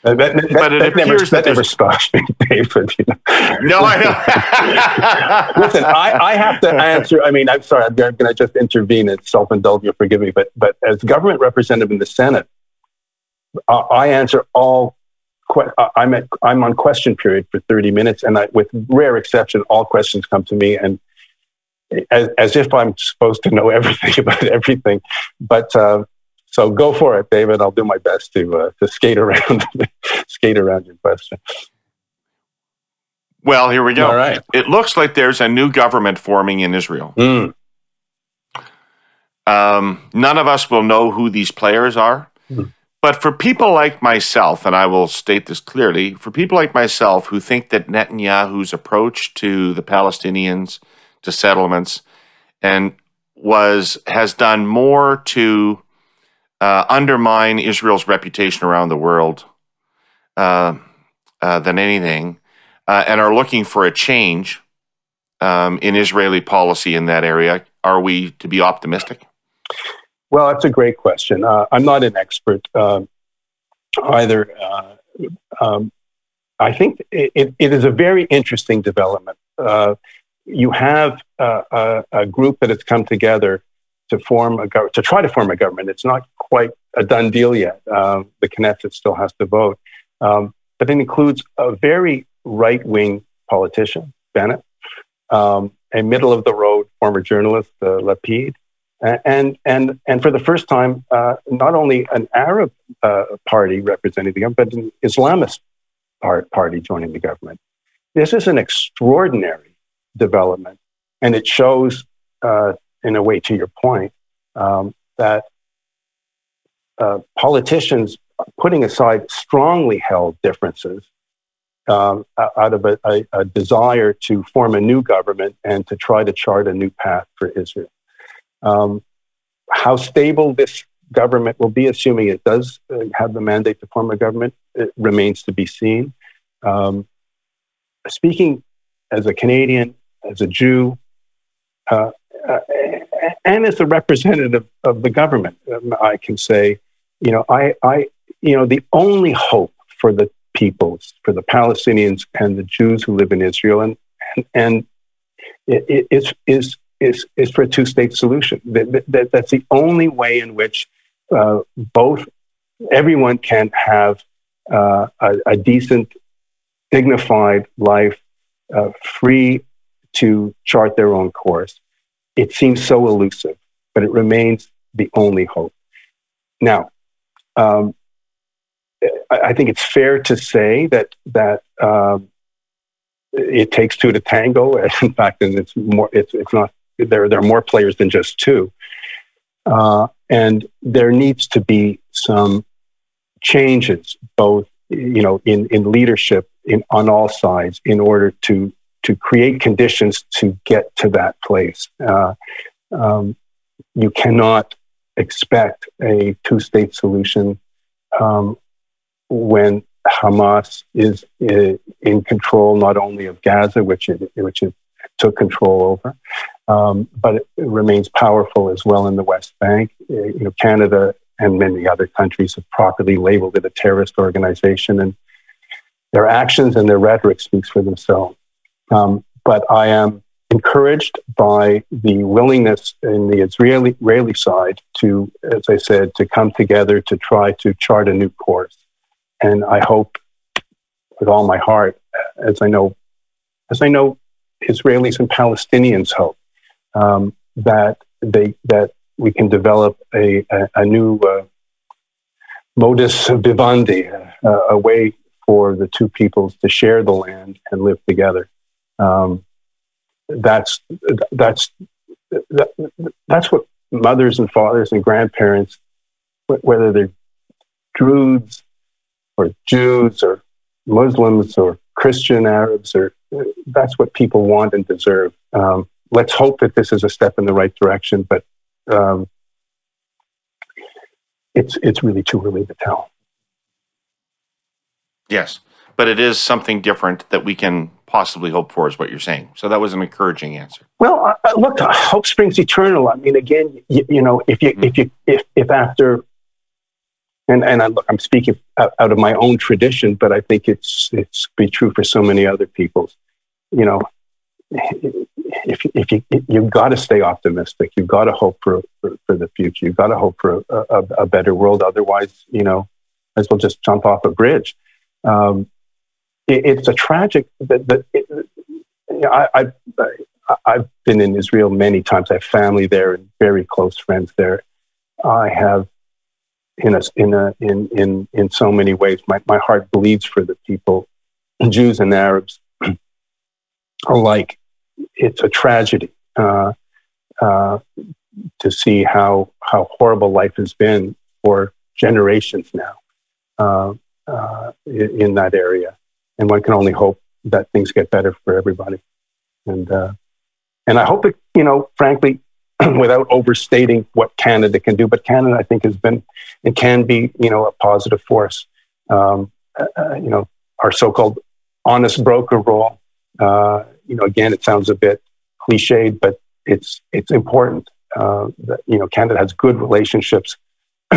But it appears that never stops me, David. You know? No, I know. Listen, I have to answer. I mean, I'm sorry, I'm going to just intervene and self-indulge you. Forgive me, but as government representative in the Senate, I answer all. I'm on question period for 30 minutes, and with rare exception, all questions come to me, and as if I'm supposed to know everything about everything. But so go for it, David. I'll do my best to skate around your question. Well, here we go. All right. It looks like there's a new government forming in Israel. Mm. None of us will know who these players are. Mm. But for people like myself, and I will state this clearly, for people like myself who think that Netanyahu's approach to the Palestinians, to settlements, and has done more to undermine Israel's reputation around the world than anything, and are looking for a change in Israeli policy in that area, are we to be optimistic? Well, that's a great question. I'm not an expert either. I think it is a very interesting development. You have a group that has come together to try to form a government. It's not quite a done deal yet. The Knesset still has to vote, but it includes a very right-wing politician, Bennett, a middle-of-the-road former journalist, Lapid, and for the first time, not only an Arab party representing the government, but an Islamist party joining the government. This is an extraordinary development, and it shows, in a way, to your point, that politicians putting aside strongly held differences out of a desire to form a new government and to try to chart a new path for Israel. How stable this government will be, assuming it does have the mandate to form a government, it remains to be seen. Speaking as a Canadian, as a Jew, and as a representative of the government, I can say, the only hope for the peoples, for the Palestinians and the Jews who live in Israel, and it is for a two-state solution. That's the only way in which everyone can have a decent, dignified life, free to chart their own course. It seems so elusive, but it remains the only hope. Now, I think it's fair to say that it takes two to tango. In fact, and it's not. There are more players than just two, and there needs to be some changes, both in leadership on all sides, in order to create conditions to get to that place. You cannot expect a two-state solution when Hamas is in control not only of Gaza, which it took control over, but it remains powerful as well in the West Bank. Canada and many other countries have properly labeled it a terrorist organization, and their actions and their rhetoric speaks for themselves. But I am encouraged by the willingness in the Israeli side to, as I said, to come together to try to chart a new course. And I hope with all my heart, as I know Israelis and Palestinians hope, that we can develop a new modus vivendi, a way for the two peoples to share the land and live together. That's what mothers and fathers and grandparents, whether they're Druids or Jews or Muslims or Christian Arabs, that's what people want and deserve. Let's hope that this is a step in the right direction, but it's really too early to tell. Yes, but it is something different that we can possibly hope for, is what you're saying. So that was an encouraging answer. Well, look, hope springs eternal. I mean, again, you know, if after, look, I'm speaking out of my own tradition, but I think it's be true for so many other people. You know, if you've got to stay optimistic, you've got to hope for the future. You've got to hope for a better world. Otherwise, you know, as well just jump off a bridge. It's a tragic. I've been in Israel many times. I have family there and very close friends there. I have, in so many ways, my heart bleeds for the people, Jews and Arabs alike. It's a tragedy to see how horrible life has been for generations now in that area, and one can only hope that things get better for everybody. And I hope that, you know, frankly, without overstating what Canada can do, but Canada, I think, has been and can be, you know, a positive force. You know, our so-called honest broker role. You know, again, it sounds a bit cliched, but it's important. That, you know, Canada has good relationships,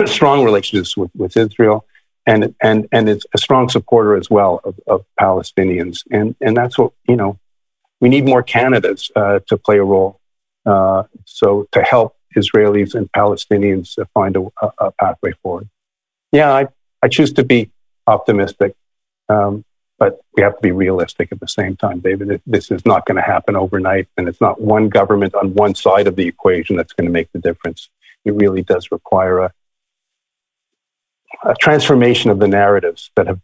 strong relationships with Israel, and it's a strong supporter as well of Palestinians. And that's what, you know, we need more Canadas to play a role. So to help Israelis and Palestinians find a pathway forward. Yeah, I choose to be optimistic, but we have to be realistic at the same time, David. This is not going to happen overnight, and it's not one government on one side of the equation that's going to make the difference. It really does require a transformation of the narratives that have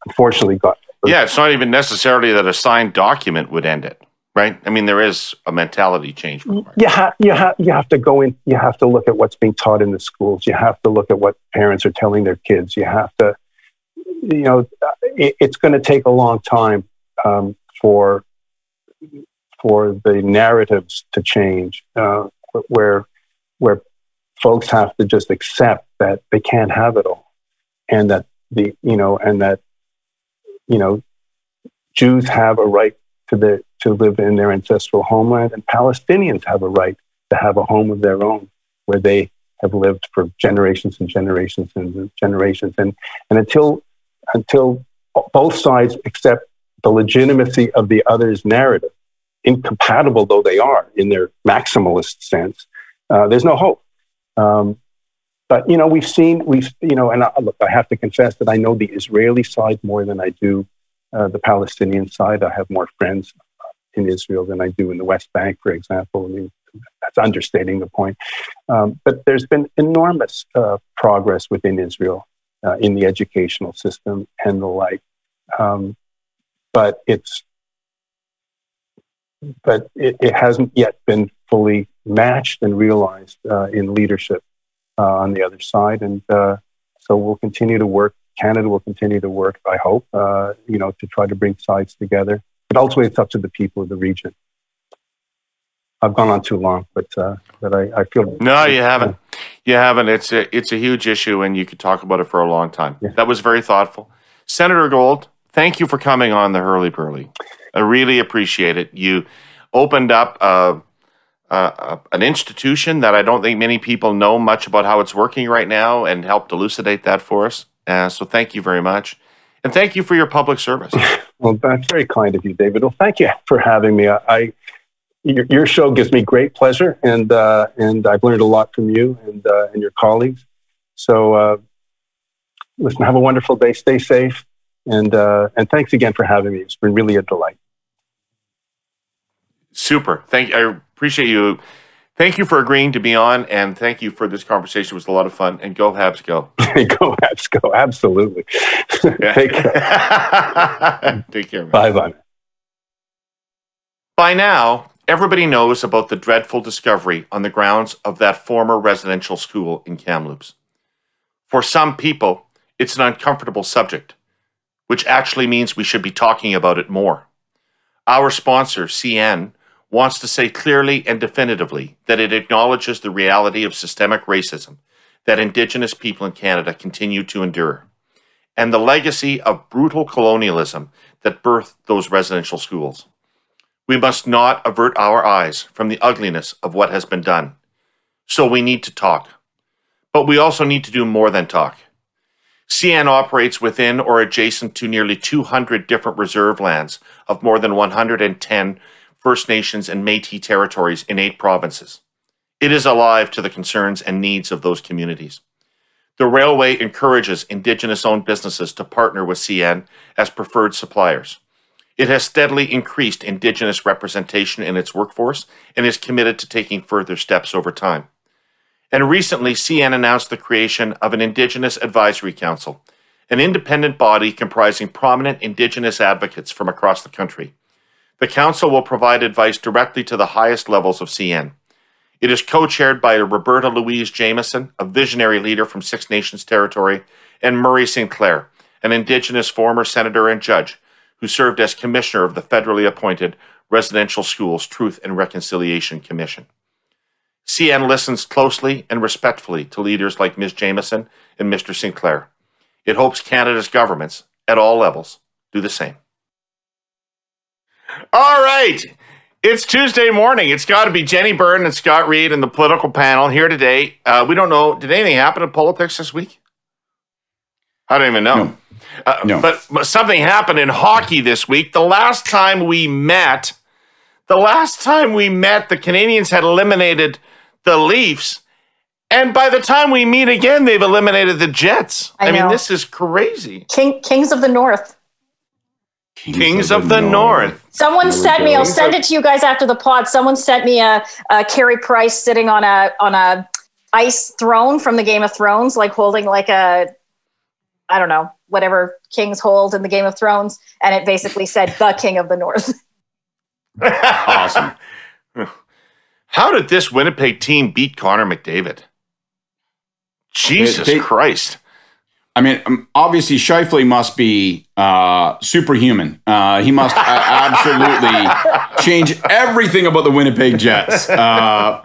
unfortunately got. Yeah, it's not even necessarily that a signed document would end it, right? I mean, there is a mentality change. You have to go in. You have to look at what's being taught in the schools. You have to look at what parents are telling their kids. You have to, you know, it's going to take a long time for the narratives to change, where folks have to just accept that they can't have it all, and that Jews have a right to live in their ancestral homeland, and Palestinians have a right to have a home of their own where they have lived for generations and generations and generations. And until both sides accept the legitimacy of the other's narrative, incompatible though they are in their maximalist sense, there's no hope. But, you know, and look, I have to confess that I know the Israeli side more than I do the Palestinian side. I have more friends in Israel than I do in the West Bank, for example. I mean, that's understating the point. But there's been enormous progress within Israel in the educational system and the like. But it hasn't yet been fully matched and realized in leadership on the other side. And so we'll continue to work. Canada will continue to work, I hope, to try to bring sides together. But ultimately, it's up to the people of the region. I've gone on too long, but I feel... No, you haven't. You haven't. It's a huge issue, and you could talk about it for a long time. Yeah. That was very thoughtful. Senator Gold, thank you for coming on the Herle Burly. I really appreciate it. You opened up an institution that I don't think many people know much about how it's working right now, and helped elucidate that for us. So thank you very much. And thank you for your public service. Well, that's very kind of you, David. Well, thank you for having me. Your show gives me great pleasure, and I've learned a lot from you and your colleagues. So listen, have a wonderful day. Stay safe. And thanks again for having me. It's been really a delight. Super. I appreciate you. Thank you for agreeing to be on, and thank you for this conversation. It was a lot of fun. And go Habs, go. Go Habs, go. Absolutely. Take care. Take care, man. Bye-bye. By now, everybody knows about the dreadful discovery on the grounds of that former residential school in Kamloops. For some people, it's an uncomfortable subject, which actually means we should be talking about it more. Our sponsor, CN, wants to say clearly and definitively that it acknowledges the reality of systemic racism that Indigenous people in Canada continue to endure, and the legacy of brutal colonialism that birthed those residential schools. We must not avert our eyes from the ugliness of what has been done. So we need to talk. But we also need to do more than talk. CN operates within or adjacent to nearly 200 different reserve lands of more than 110 First Nations and Métis territories in 8 provinces. It is alive to the concerns and needs of those communities. The railway encourages Indigenous-owned businesses to partner with CN as preferred suppliers. It has steadily increased Indigenous representation in its workforce and is committed to taking further steps over time. And recently, CN announced the creation of an Indigenous Advisory Council, an independent body comprising prominent Indigenous advocates from across the country. The council will provide advice directly to the highest levels of CN. It is co-chaired by Roberta Louise Jameson, a visionary leader from Six Nations territory, and Murray Sinclair, an Indigenous former senator and judge who served as commissioner of the federally appointed Residential Schools Truth and Reconciliation Commission. CN listens closely and respectfully to leaders like Ms. Jameson and Mr. Sinclair. It hopes Canada's governments, at all levels, do the same. All right. It's Tuesday morning. It's got to be Jenni, Byrne, and Scott Reid and the political panel here today. We don't know. Did anything happen in politics this week? I don't even know. No. But something happened in hockey this week. The last time we met, the Canadians had eliminated the Leafs. And by the time we meet again, they've eliminated the Jets. I mean, this is crazy. Kings of the North. Kings of the North. Someone sent me, I'll send it to you guys after the pod. Someone sent me a Carey Price sitting on a ice throne from the Game of Thrones, like holding like a, I don't know, whatever kings hold in the Game of Thrones. And it basically said the King of the North. Awesome. How did this Winnipeg team beat Connor McDavid? Jesus Christ. I mean, obviously, Scheifele must be superhuman. He must absolutely change everything about the Winnipeg Jets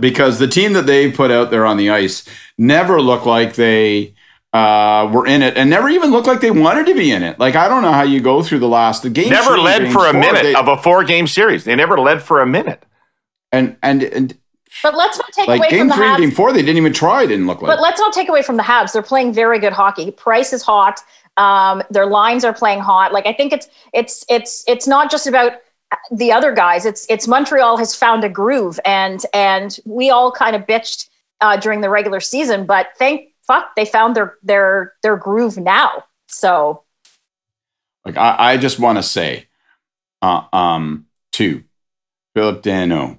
because the team that they put out there on the ice never looked like they were in it and never even looked like they wanted to be in it. Like, I don't know how you go through the game. Never led for a minute of a 4-game series. They never led for a minute. And but let's not take like away from the Habs. Game 3 and Game 4, they didn't even try. It didn't look like. But let's not take away from the Habs. They're playing very good hockey. Price is hot. Their lines are playing hot. Like, I think it's not just about the other guys. It's Montreal has found a groove, and we all kind of bitched during the regular season, but they found their groove now. So, like, I just want to say, to Philip Dano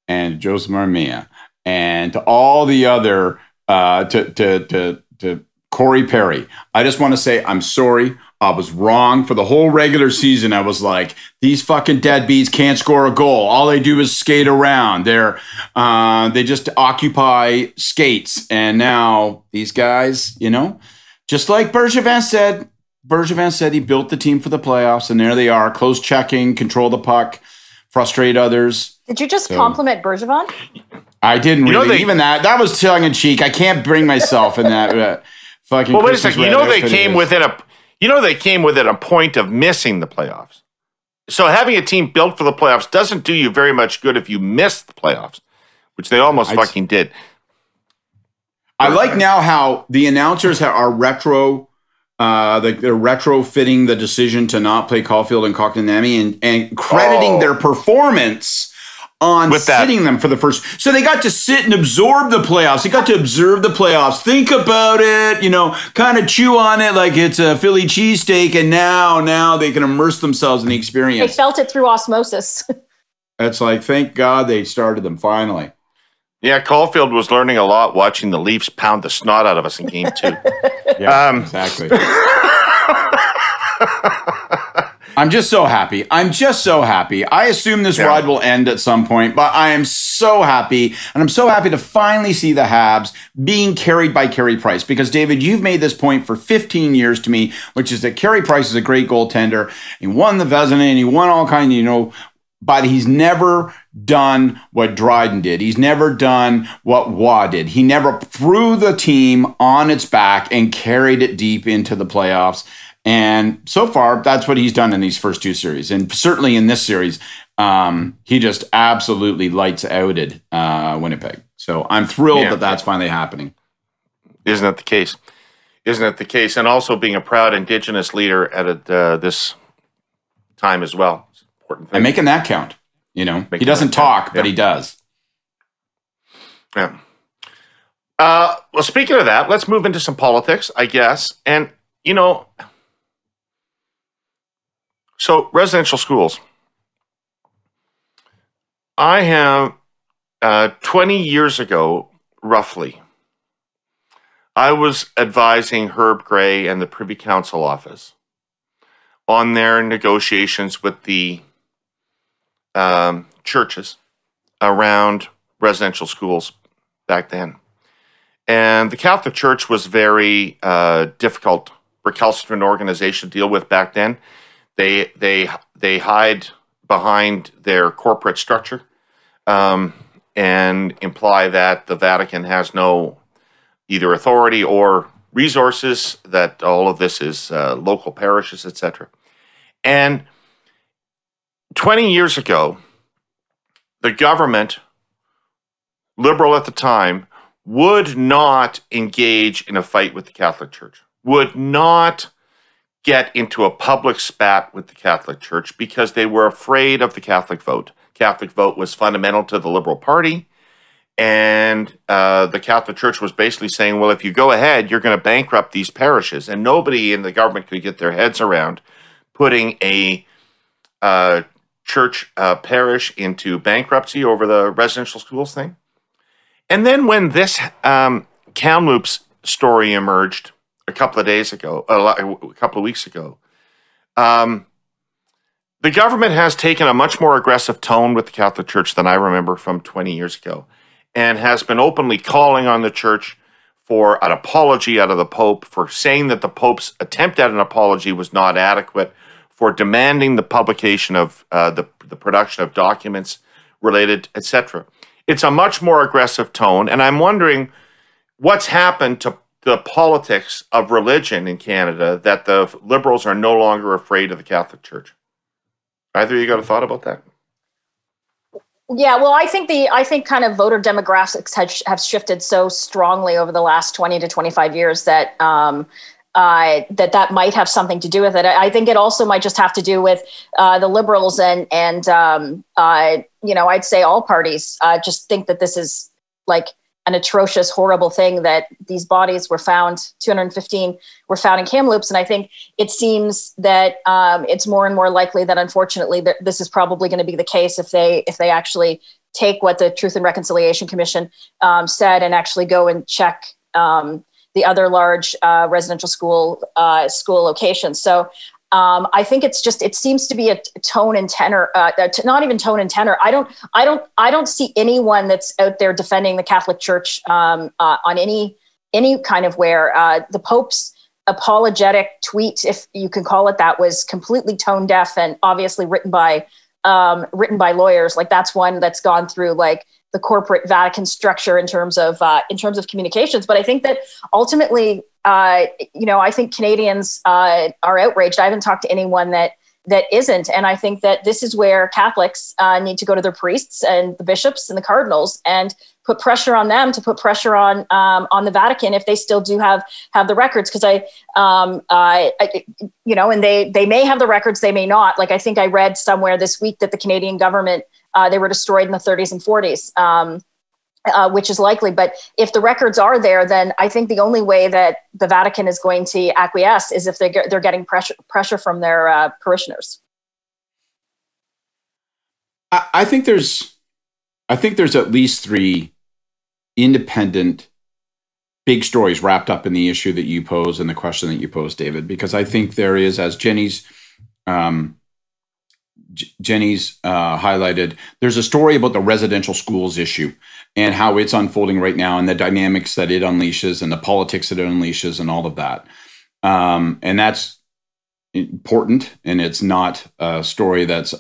and Joseph Marmia, and to all the other, to Corey Perry. I just want to say I'm sorry. I was wrong. For the whole regular season, I was like, these fucking deadbeats can't score a goal. All they do is skate around. They just occupy skates. And now these guys, just like Bergevin said he built the team for the playoffs, and there they are, close checking, control the puck, frustrate others. Did you just compliment Bergevin? I didn't really. Even that was tongue in cheek. I can't bring myself in that fucking. Well, wait a second. They came within a point of missing the playoffs. So having a team built for the playoffs doesn't do you very much good if you miss the playoffs, which they almost fucking did. I like now how the announcers are retro. They're retrofitting the decision to not play Caulfield and Kotkaniemi and crediting their performance on sitting them for the first. So they got to sit and absorb the playoffs. They got to observe the playoffs, think about it, kind of chew on it like it's a Philly cheesesteak. And now they can immerse themselves in the experience. They felt it through osmosis. It's like, thank God they started them finally. Yeah, Caulfield was learning a lot watching the Leafs pound the snot out of us in Game 2. Yeah, exactly. I'm just so happy. I assume this ride will end at some point, but I am so happy. And I'm so happy to finally see the Habs being carried by Carey Price. Because, David, you've made this point for 15 years to me, which is that Carey Price is a great goaltender. He won the Vezina and he won all kinds of, but he's never done what Dryden did. He's never done what Waugh did. He never threw the team on its back and carried it deep into the playoffs. And so far, that's what he's done in these first two series. And certainly in this series, he just absolutely lights outed Winnipeg. So I'm thrilled that that's finally happening. Isn't that the case? Isn't it the case? And also being a proud Indigenous leader at this time as well. It's an important thing. And making that count. He doesn't talk, but he does. Yeah. Well, speaking of that, let's move into some politics, I guess. And, so residential schools. I have 20 years ago, roughly, I was advising Herb Gray and the Privy Council office on their negotiations with the churches around residential schools back then. And the Catholic Church was very difficult, recalcitrant organization to deal with back then. They hide behind their corporate structure and imply that the Vatican has no either authority or resources, that all of this is local parishes, etc. And 20 years ago, the government, liberal at the time, would not engage in a fight with the Catholic Church, would not get into a public spat with the Catholic Church because they were afraid of the Catholic vote. Catholic vote was fundamental to the Liberal Party, and the Catholic Church was basically saying, well, if you go ahead, you're going to bankrupt these parishes. And nobody in the government could get their heads around putting a church parish into bankruptcy over the residential schools thing. And then when this Kamloops story emerged a couple of days ago, a couple of weeks ago, the government has taken a much more aggressive tone with the Catholic Church than I remember from 20 years ago, and has been openly calling on the church for an apology out of the Pope, for saying that the Pope's attempt at an apology was not adequate, for demanding the publication of the production of documents related, etc. It's a much more aggressive tone, and I'm wondering what's happened to the politics of religion in Canada that the Liberals are no longer afraid of the Catholic Church. Either of you got a thought about that? Yeah, well, I think kind of voter demographics have shifted so strongly over the last 20 to 25 years that that might have something to do with it. I think it also might just have to do with the Liberals and I'd say all parties just think that this is like an atrocious, horrible thing, that these bodies were found, 215 were found in Kamloops. And I think it seems that it's more and more likely that, unfortunately, that this is probably going to be the case if they actually take what the Truth and Reconciliation Commission said and actually go and check the other large residential school locations. So I think it seems to be a tone and tenor, not even tone and tenor. I don't see anyone that's out there defending the Catholic Church on any kind of where the Pope's apologetic tweet, if you can call it that, was completely tone deaf and obviously written by lawyers. Like, that's one that's gone through like the corporate Vatican structure in terms of communications. But I think that ultimately, I think Canadians are outraged. I haven't talked to anyone that isn't. And I think that this is where Catholics need to go to their priests and the bishops and the cardinals and put pressure on them to put pressure on the Vatican if they still do have the records. Because and they may have the records, they may not. Like, I think I read somewhere this week that the Canadian government, they were destroyed in the 30s and 40s. Which is likely. But if the records are there, then I think the only way that the Vatican is going to acquiesce is if they're getting pressure from their parishioners. I think there's at least three independent big stories wrapped up in the issue that you pose and the question that you pose, David, because I think there is, as Jenni's highlighted, there's a story about the residential schools issue and how it's unfolding right now and the dynamics that it unleashes and the politics that it unleashes and all of that. And that's important, and it's not a story that's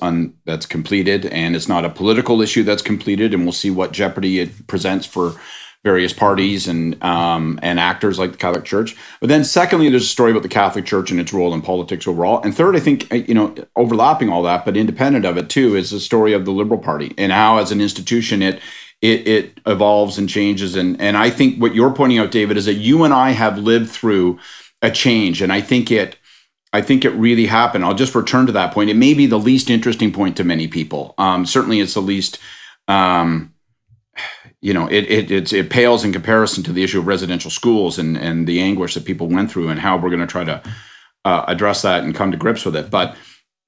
completed, and it's not a political issue that's completed, and we'll see what jeopardy it presents for various parties and actors like the Catholic Church. But then secondly, there's a story about the Catholic Church and its role in politics overall. And third, I think, overlapping all that, but independent of it too, is the story of the Liberal Party and how as an institution it evolves and changes. And I think what you're pointing out, David, is that you and I have lived through a change. And I think it really happened. I'll just return to that point. It may be the least interesting point to many people. Certainly it's the least, it pales in comparison to the issue of residential schools and the anguish that people went through and how we're going to try to address that and come to grips with it. But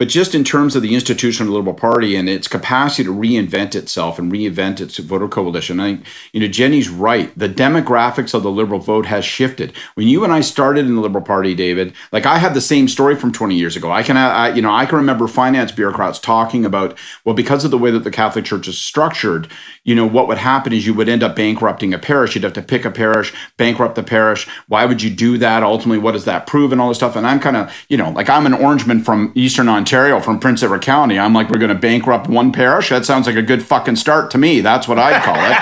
just in terms of the institution of the Liberal Party and its capacity to reinvent itself and reinvent its voter coalition, I think, Jenny's right. The demographics of the Liberal vote has shifted. When you and I started in the Liberal Party, David, like I have the same story from 20 years ago. I can remember finance bureaucrats talking about, well, because of the way that the Catholic Church is structured, what would happen is you would end up bankrupting a parish. You'd have to pick a parish, bankrupt the parish. Why would you do that? Ultimately, what does that prove and all this stuff? And I'm kind of, I'm an Orangeman from Eastern Ontario, from Prince Edward County. I'm like, we're going to bankrupt one parish? That sounds like a good fucking start to me. That's what I'd call it.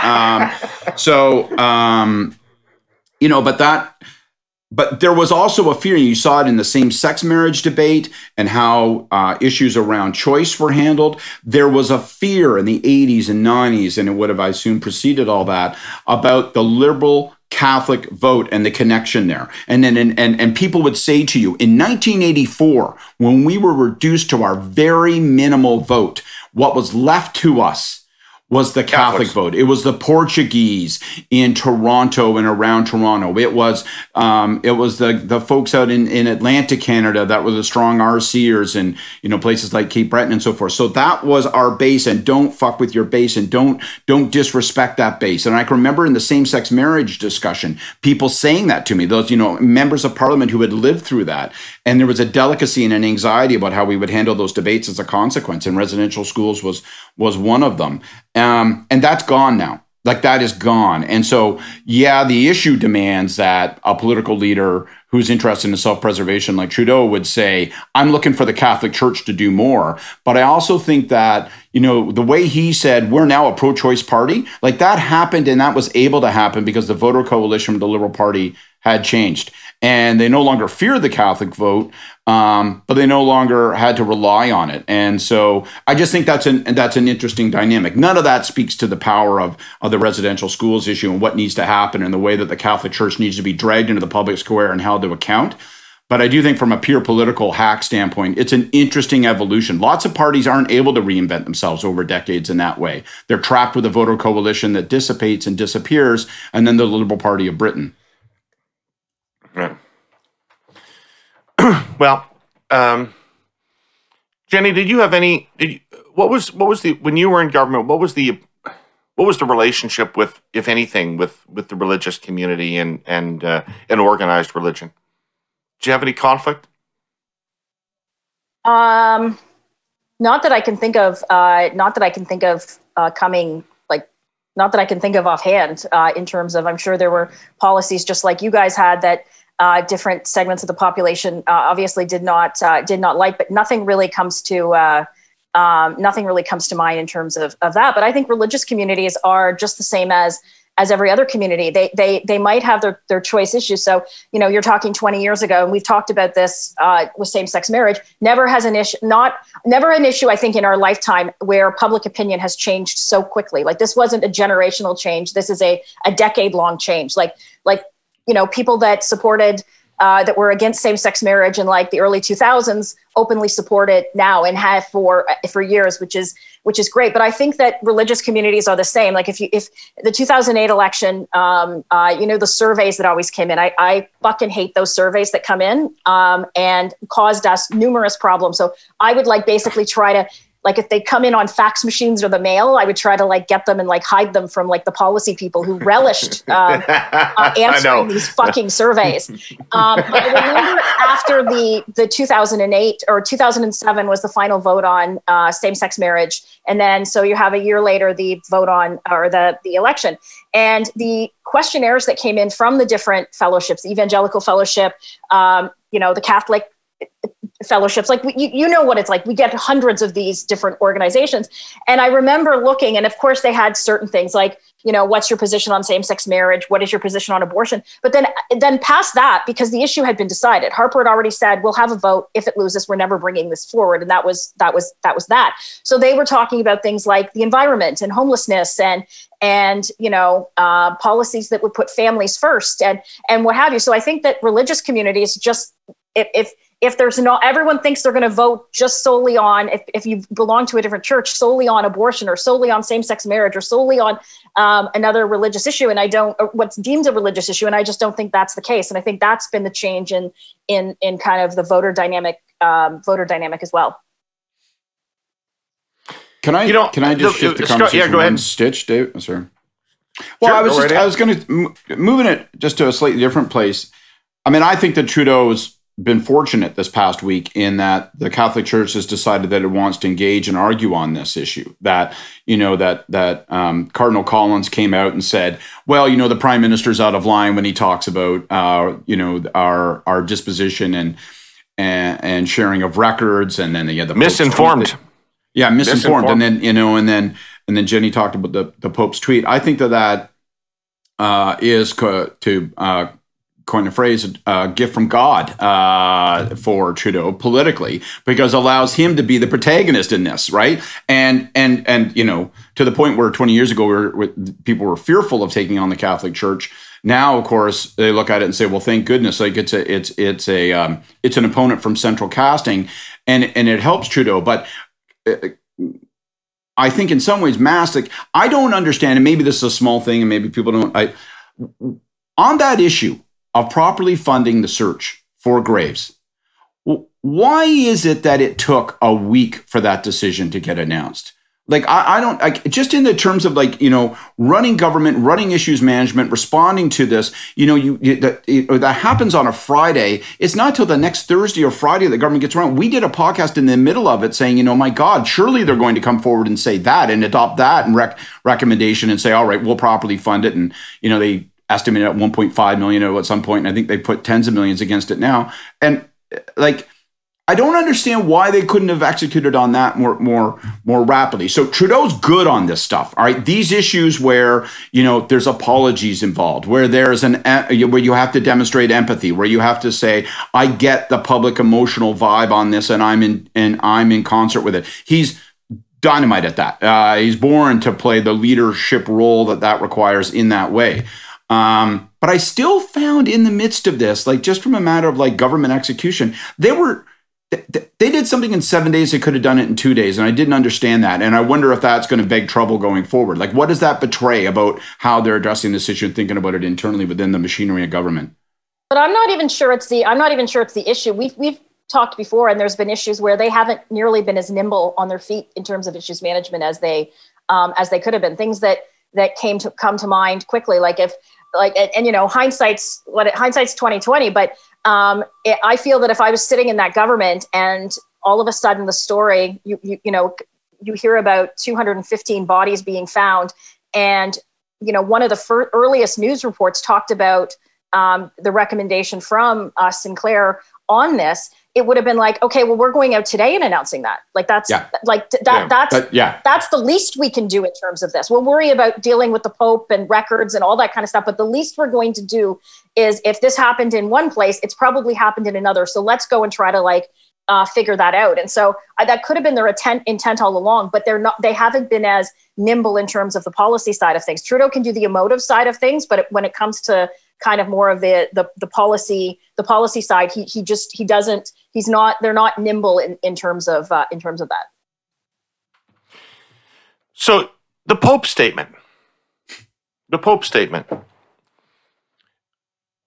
But there was also a fear, and you saw it in the same-sex marriage debate and how issues around choice were handled. There was a fear in the 80s and 90s, and it would have, I assume, preceded all that, about the Liberal Catholic vote and the connection there. And then and people would say to you, in 1984, when we were reduced to our very minimal vote, what was left to us was the Catholic vote. It was the Portuguese in Toronto and around Toronto. It was the folks out in Atlantic Canada that were the strong RCers and places like Cape Breton and so forth. So that was our base, and don't fuck with your base and don't disrespect that base. And I can remember in the same-sex marriage discussion, people saying that to me, those members of Parliament who had lived through that. And there was a delicacy and an anxiety about how we would handle those debates as a consequence. And residential schools was one of them. And that's gone now. Like, that is gone. And so, yeah, the issue demands that a political leader who's interested in self-preservation like Trudeau would say, I'm looking for the Catholic Church to do more. But I also think that, the way he said, we're now a pro-choice party, like that happened, and that was able to happen because the voter coalition of the Liberal Party had changed. And they no longer fear the Catholic vote, but they no longer had to rely on it. And so I just think that's an interesting dynamic. None of that speaks to the power of the residential schools issue and what needs to happen and the way that the Catholic Church needs to be dragged into the public square and held to account. But I do think from a pure political hack standpoint, it's an interesting evolution. Lots of parties aren't able to reinvent themselves over decades in that way. They're trapped with a voter coalition that dissipates and disappears, and then the Liberal Party of Britain. Right. Well, Jenny, did you have any? What was the, when you were in government? What was the relationship with, if anything, with the religious community and organized religion? Did you have any conflict? Not that I can think of. Not that I can think of coming. Not that I can think of offhand. In terms of, I'm sure there were policies just like you guys had that. Different segments of the population obviously did not like, but nothing really comes to mind in terms of that. But I think religious communities are just the same as every other community. They might have their choice issues. So you're talking 20 years ago, and we've talked about this with same-sex marriage. Never an issue I think in our lifetime where public opinion has changed so quickly. Like, this wasn't a generational change. This is a decade-long change. Like. People that supported, that were against same-sex marriage in like the early 2000s openly support it now and have for years, which is great. But I think that religious communities are the same. Like, if the 2008 election, the surveys that always came in, I fucking hate those surveys that come in and caused us numerous problems. So I would basically try to, if they come in on fax machines or the mail, I would try to get them and hide them from the policy people who relished answering these fucking surveys. But I remember after the 2008 or 2007 was the final vote on same-sex marriage. And then, so you have a year later, the vote on, or the election. And the questionnaires that came in from the different fellowships, the Evangelical Fellowship, the Catholic, fellowships. Like you know what it's like. We get hundreds of these different organizations. And I remember looking, and of course they had certain things like, you know, what's your position on same-sex marriage? What is your position on abortion? But then past that, because the issue had been decided, Harper had already said, we'll have a vote. If it loses, we're never bringing this forward. And that was that. So they were talking about things like the environment and homelessness and you know, policies that would put families first and what have you. So I think that religious communities just, if there's not, everyone thinks they're going to vote just solely on, if you belong to a different church, solely on abortion or solely on same-sex marriage or solely on another religious issue. And what's deemed a religious issue. And I just don't think that's the case. And I think that's been the change in kind of the voter dynamic as well. Can I just shift the conversation one stitch, Dave? Sorry. Well, sure, I was going to moving it just to a slightly different place. I mean, I think that Trudeau's been fortunate this past week in that the Catholic Church has decided that it wants to engage and argue on this issue. That, you know, that Cardinal Collins came out and said, well, you know, the Prime Minister's out of line when he talks about, you know, our disposition and sharing of records, and then the misinformed. Misinformed. And then, you know, and then Jenni talked about the Pope's tweet. I think that is to coin a phrase, a gift from God for Trudeau politically, because it allows him to be the protagonist in this, right? And you know, to the point where 20 years ago, people were fearful of taking on the Catholic Church. Now, of course, they look at it and say, "Well, thank goodness! Like it's an opponent from central casting, and it helps Trudeau." But I think in some ways, like, I don't understand, and maybe this is a small thing, and maybe people don't. On that issue of properly funding the search for graves, why is it that it took a week for that decision to get announced? Like, I don't, just in the terms of, like, you know, running government, running issues management, responding to this, you know, that happens on a Friday. It's not till the next Thursday or Friday the government gets around. We did a podcast in the middle of it saying, you know, my God, surely they're going to come forward and say that and adopt that and recommendation and say, all right, we'll properly fund it. And, you know, they estimated at 1.5 million at some point, and I think they put tens of millions against it now. And like, I don't understand why they couldn't have executed on that more rapidly. So Trudeau's good on this stuff. All right, these issues where, you know, there's apologies involved, where there's where you have to demonstrate empathy, where you have to say, I get the public emotional vibe on this, and I'm in concert with it. He's dynamite at that. He's born to play the leadership role that requires in that way. But I still found in the midst of this, like, just from a matter of like government execution, they did something in 7 days. They could have done it in 2 days. And I didn't understand that. And I wonder if that's going to beg trouble going forward. Like, what does that betray about how they're addressing this issue and thinking about it internally within the machinery of government? But I'm not even sure it's the issue. We've talked before, and there's been issues where they haven't nearly been as nimble on their feet in terms of issues management as they could have been. Things that come to mind quickly, and you know, hindsight's 2020, but I feel that if I was sitting in that government and all of a sudden the story, you know, you hear about 215 bodies being found, and you know, one of the earliest news reports talked about the recommendation from Sinclair on this, it would have been like, okay, well, we're going out today and announcing that. Like, that's that's the least we can do in terms of this. We'll worry about dealing with the Pope and records and all that kind of stuff. But the least we're going to do is, if this happened in one place, it's probably happened in another. So let's go and try to figure that out. And so that could have been their intent all along, but they haven't been as nimble in terms of the policy side of things. Trudeau can do the emotive side of things, but when it comes to kind of more of the policy side, they're not nimble in terms of that. So the Pope statement,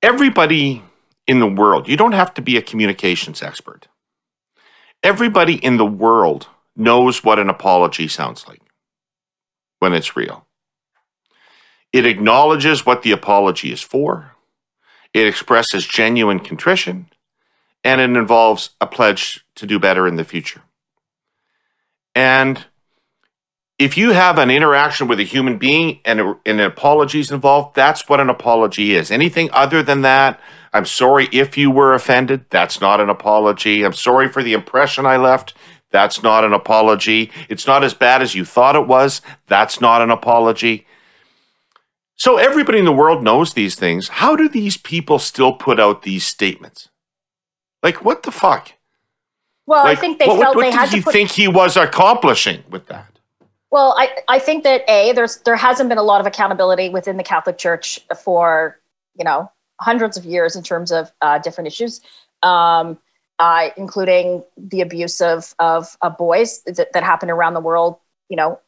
everybody in the world, you don't have to be a communications expert. Everybody in the world knows what an apology sounds like when it's real. It acknowledges what the apology is for. It expresses genuine contrition, and it involves a pledge to do better in the future. And if you have an interaction with a human being and an apology is involved, that's what an apology is. Anything other than that, I'm sorry if you were offended, that's not an apology. I'm sorry for the impression I left, that's not an apology. It's not as bad as you thought it was, that's not an apology. So everybody in the world knows these things. How do these people still put out these statements? Like, what the fuck? Well, like, I think they felt they had to What did he think he was accomplishing with that? Well, I think that there hasn't been a lot of accountability within the Catholic Church for, hundreds of years in terms of different issues, including the abuse of boys that happen around the world.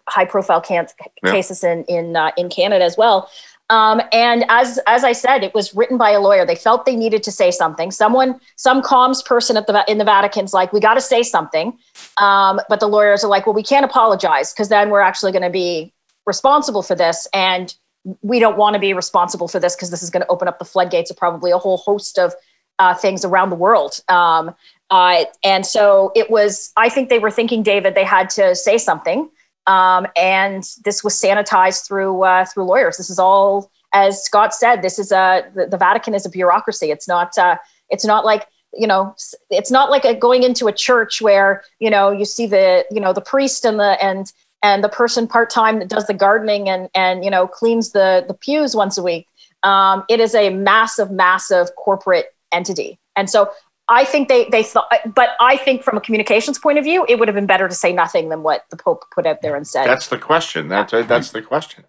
High profile cases in Canada as well. And as I said, it was written by a lawyer. They felt they needed to say something. Some comms person in the Vatican's like, we got to say something. But the lawyers are like, well, we can't apologize because then we're actually going to be responsible for this. And we don't want to be responsible for this because this is going to open up the floodgates of probably a whole host of things around the world. And so I think they were thinking, David, they had to say something. And this was sanitized through lawyers. This is all, as Scott said, this is the Vatican is a bureaucracy. It's not like, it's not like going into a church where, you see the priest and the person part-time that does the gardening and cleans the pews once a week. It is a massive corporate entity. And so I think they thought, but I think from a communications point of view, it would have been better to say nothing than what the Pope put out there and said. That's the question. That's the question.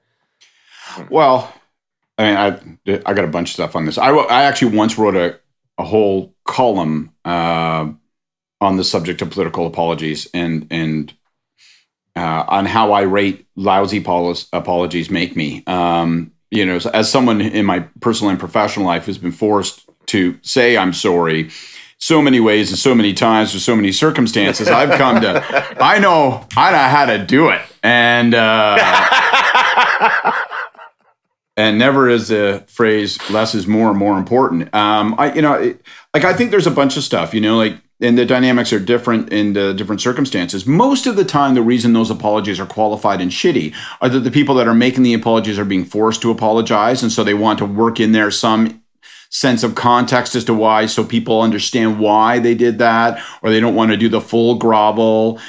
Well, I mean, I got a bunch of stuff on this. I actually once wrote a whole column on the subject of political apologies and on how irate lousy apologies make me. So as someone in my personal and professional life who's been forced to say I'm sorry so many ways and so many times with so many circumstances, I've come to, I know how to do it. And and never is the phrase less is more and more important. I think there's a bunch of stuff, and the dynamics are different in the different circumstances. Most of the time, the reason those apologies are qualified and shitty are that the people that are making the apologies are being forced to apologize. And so they want to work in there some sense of context as to why, so people understand why they did that, or they don't want to do the full grovel.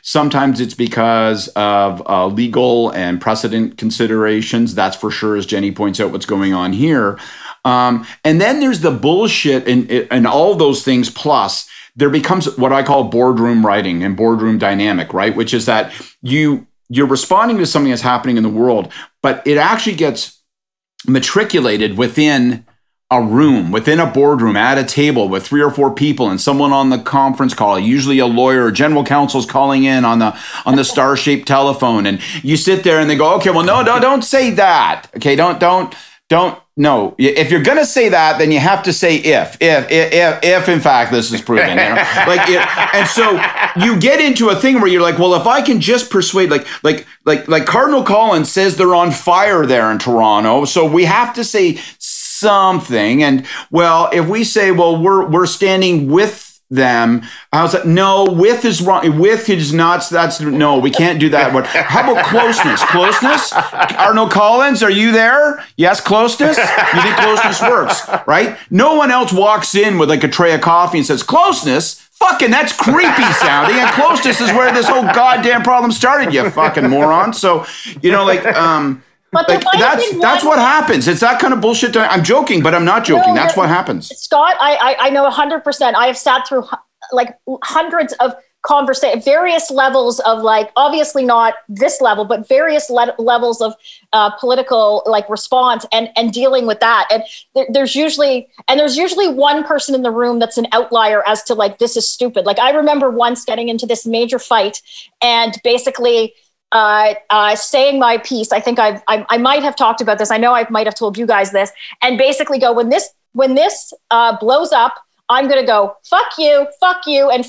Sometimes it's because of legal and precedent considerations. That's for sure, as Jenni points out, what's going on here. And then there's the bullshit and all those things. Plus, there becomes what I call boardroom writing and boardroom dynamic, right? Which is that you're responding to something that's happening in the world, but it actually gets matriculated within a room, within a boardroom, at a table with 3 or 4 people and someone on the conference call, usually a lawyer or general counsel's calling in on the star-shaped telephone. And you sit there and they go, okay, well, no, don't say that. Okay, don't, no. If you're going to say that, then you have to say if in fact this is proven, and so you get into a thing where you're like, well, if I can just persuade, like Cardinal Collins says they're on fire there in Toronto, so we have to say something. And well, if we say, well, we're standing with them, I was like, no, with is wrong. With is not. No, we can't do that. But how about closeness? Closeness? Cardinal Collins, are you there? Yes, closeness. You think closeness works, right? No one else walks in with like a tray of coffee and says closeness. Fucking, that's creepy sounding. And closeness is where this whole goddamn problem started. You fucking moron. So But that's what happens. It's that kind of bullshit. I'm joking, but I'm not joking. That's what happens. Scott, I know 100%. I have sat through like hundreds of conversations, various levels of obviously not this level, but various levels of political response and dealing with that. And there's usually one person in the room that's an outlier as to this is stupid. I remember once getting into this major fight and basically saying my piece. I think I might have talked about this. I know I might have told you guys this, and basically go, when this blows up, I'm going to go, fuck you, and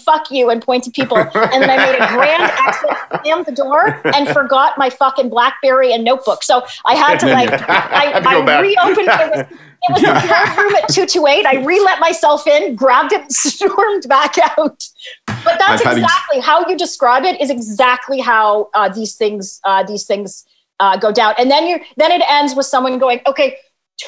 point to people. And then I made a grand exit, slammed the door, and forgot my fucking BlackBerry and notebook. So I had to I reopened it. It was a third room at 228. I re-let myself in, grabbed it, and stormed back out. But that's exactly how you describe it. Is exactly how these things go down. And then it ends with someone going, okay,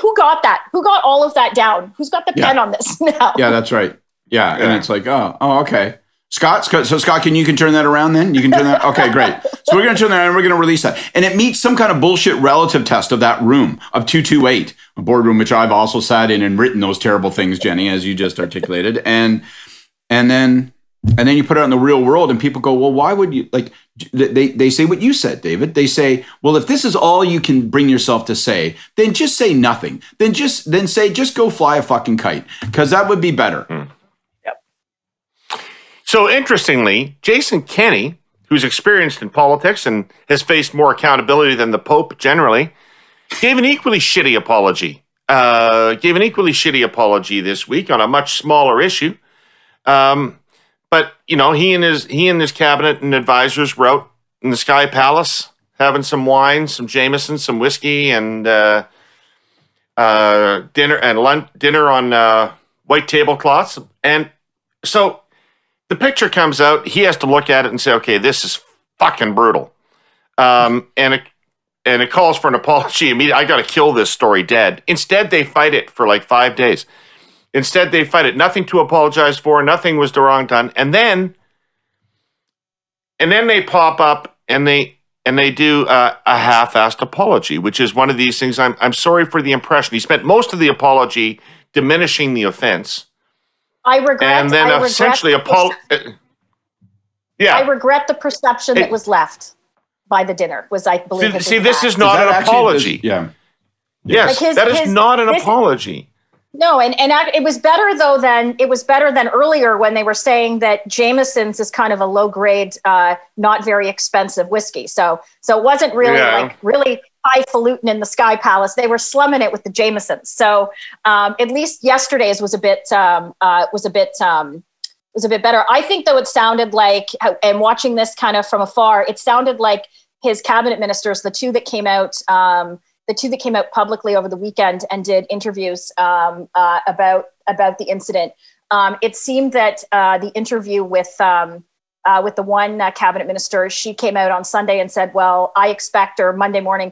who got that? Who got all of that down? Who's got the pen on this now? Yeah, that's right. Yeah, and it's like, oh, okay. Scott, so Scott, you can turn that around then? You can turn that? Okay, great. So we're going to turn that around and we're going to release that. And it meets some kind of bullshit relative test of that room, of 228, a boardroom which I've also sat in and written those terrible things, Jenny, as you just articulated. And then you put it out in the real world and people go, well, why would you, like, they say what you said, David. They say, well, if this is all you can bring yourself to say, then just say nothing. Then say, just go fly a fucking kite, because that would be better. Yep. So interestingly, Jason Kenney, who's experienced in politics and has faced more accountability than the Pope generally, gave an equally shitty apology. This week on a much smaller issue. But, you know, he and his cabinet and advisors were out in the Sky Palace having some wine, some Jameson, some whiskey, and dinner on white tablecloths. And so the picture comes out. He has to look at it and say, okay, this is fucking brutal. And it calls for an apology immediately. I got to kill this story dead. Instead, they fight it for like 5 days. Instead, they fight it. Nothing to apologize for. Nothing was the wrong done. And then they pop up and they do a half-assed apology, which is one of these things. I'm sorry for the impression. He spent most of the apology diminishing the offense. I regret the perception that was left by the dinner. Was I believe? See, this is not an apology. Yes, like that is not an apology. No, and it was better though than earlier when they were saying that Jameson's is kind of a low grade, not very expensive whiskey. So it wasn't really really highfalutin in the Sky Palace. They were slumming it with the Jamesons. So at least yesterday's was a bit better. I think though it sounded like, and watching this kind of from afar, it sounded like his cabinet ministers, the two that came out publicly over the weekend and did interviews about the incident. It seemed that the interview with the one cabinet minister, she came out on Sunday and said, well, I expect, or Monday morning,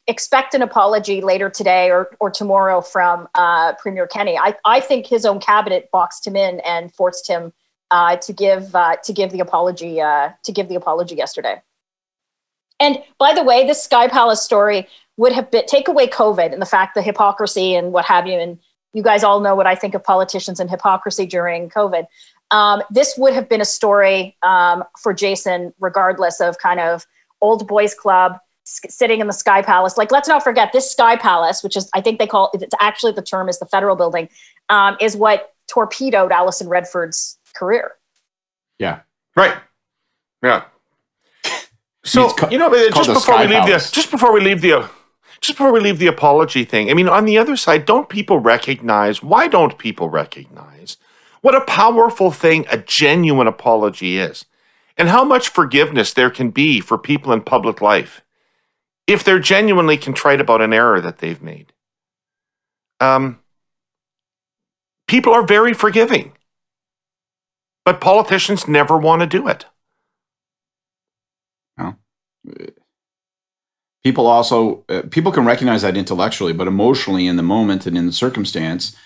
expect an apology later today or tomorrow from Premier Kenney. I think his own cabinet boxed him in and forced him to give the apology yesterday. And by the way, this Sky Palace story would have been, take away COVID and the fact, the hypocrisy and what have you. And you guys all know what I think of politicians and hypocrisy during COVID. This would have been a story for Jason, regardless of kind of old boys club sitting in the Sky Palace. Like, let's not forget this Sky Palace, which is, I think they call it, it's actually the term is the federal building, is what torpedoed Alison Redford's career. Yeah. Right. Yeah. So, just before we leave the apology thing, I mean, on the other side, why don't people recognize what a powerful thing a genuine apology is, and how much forgiveness there can be for people in public life if they're genuinely contrite about an error that they've made. People are very forgiving, but politicians never want to do it. People can recognize that intellectually, but emotionally in the moment and in the circumstance,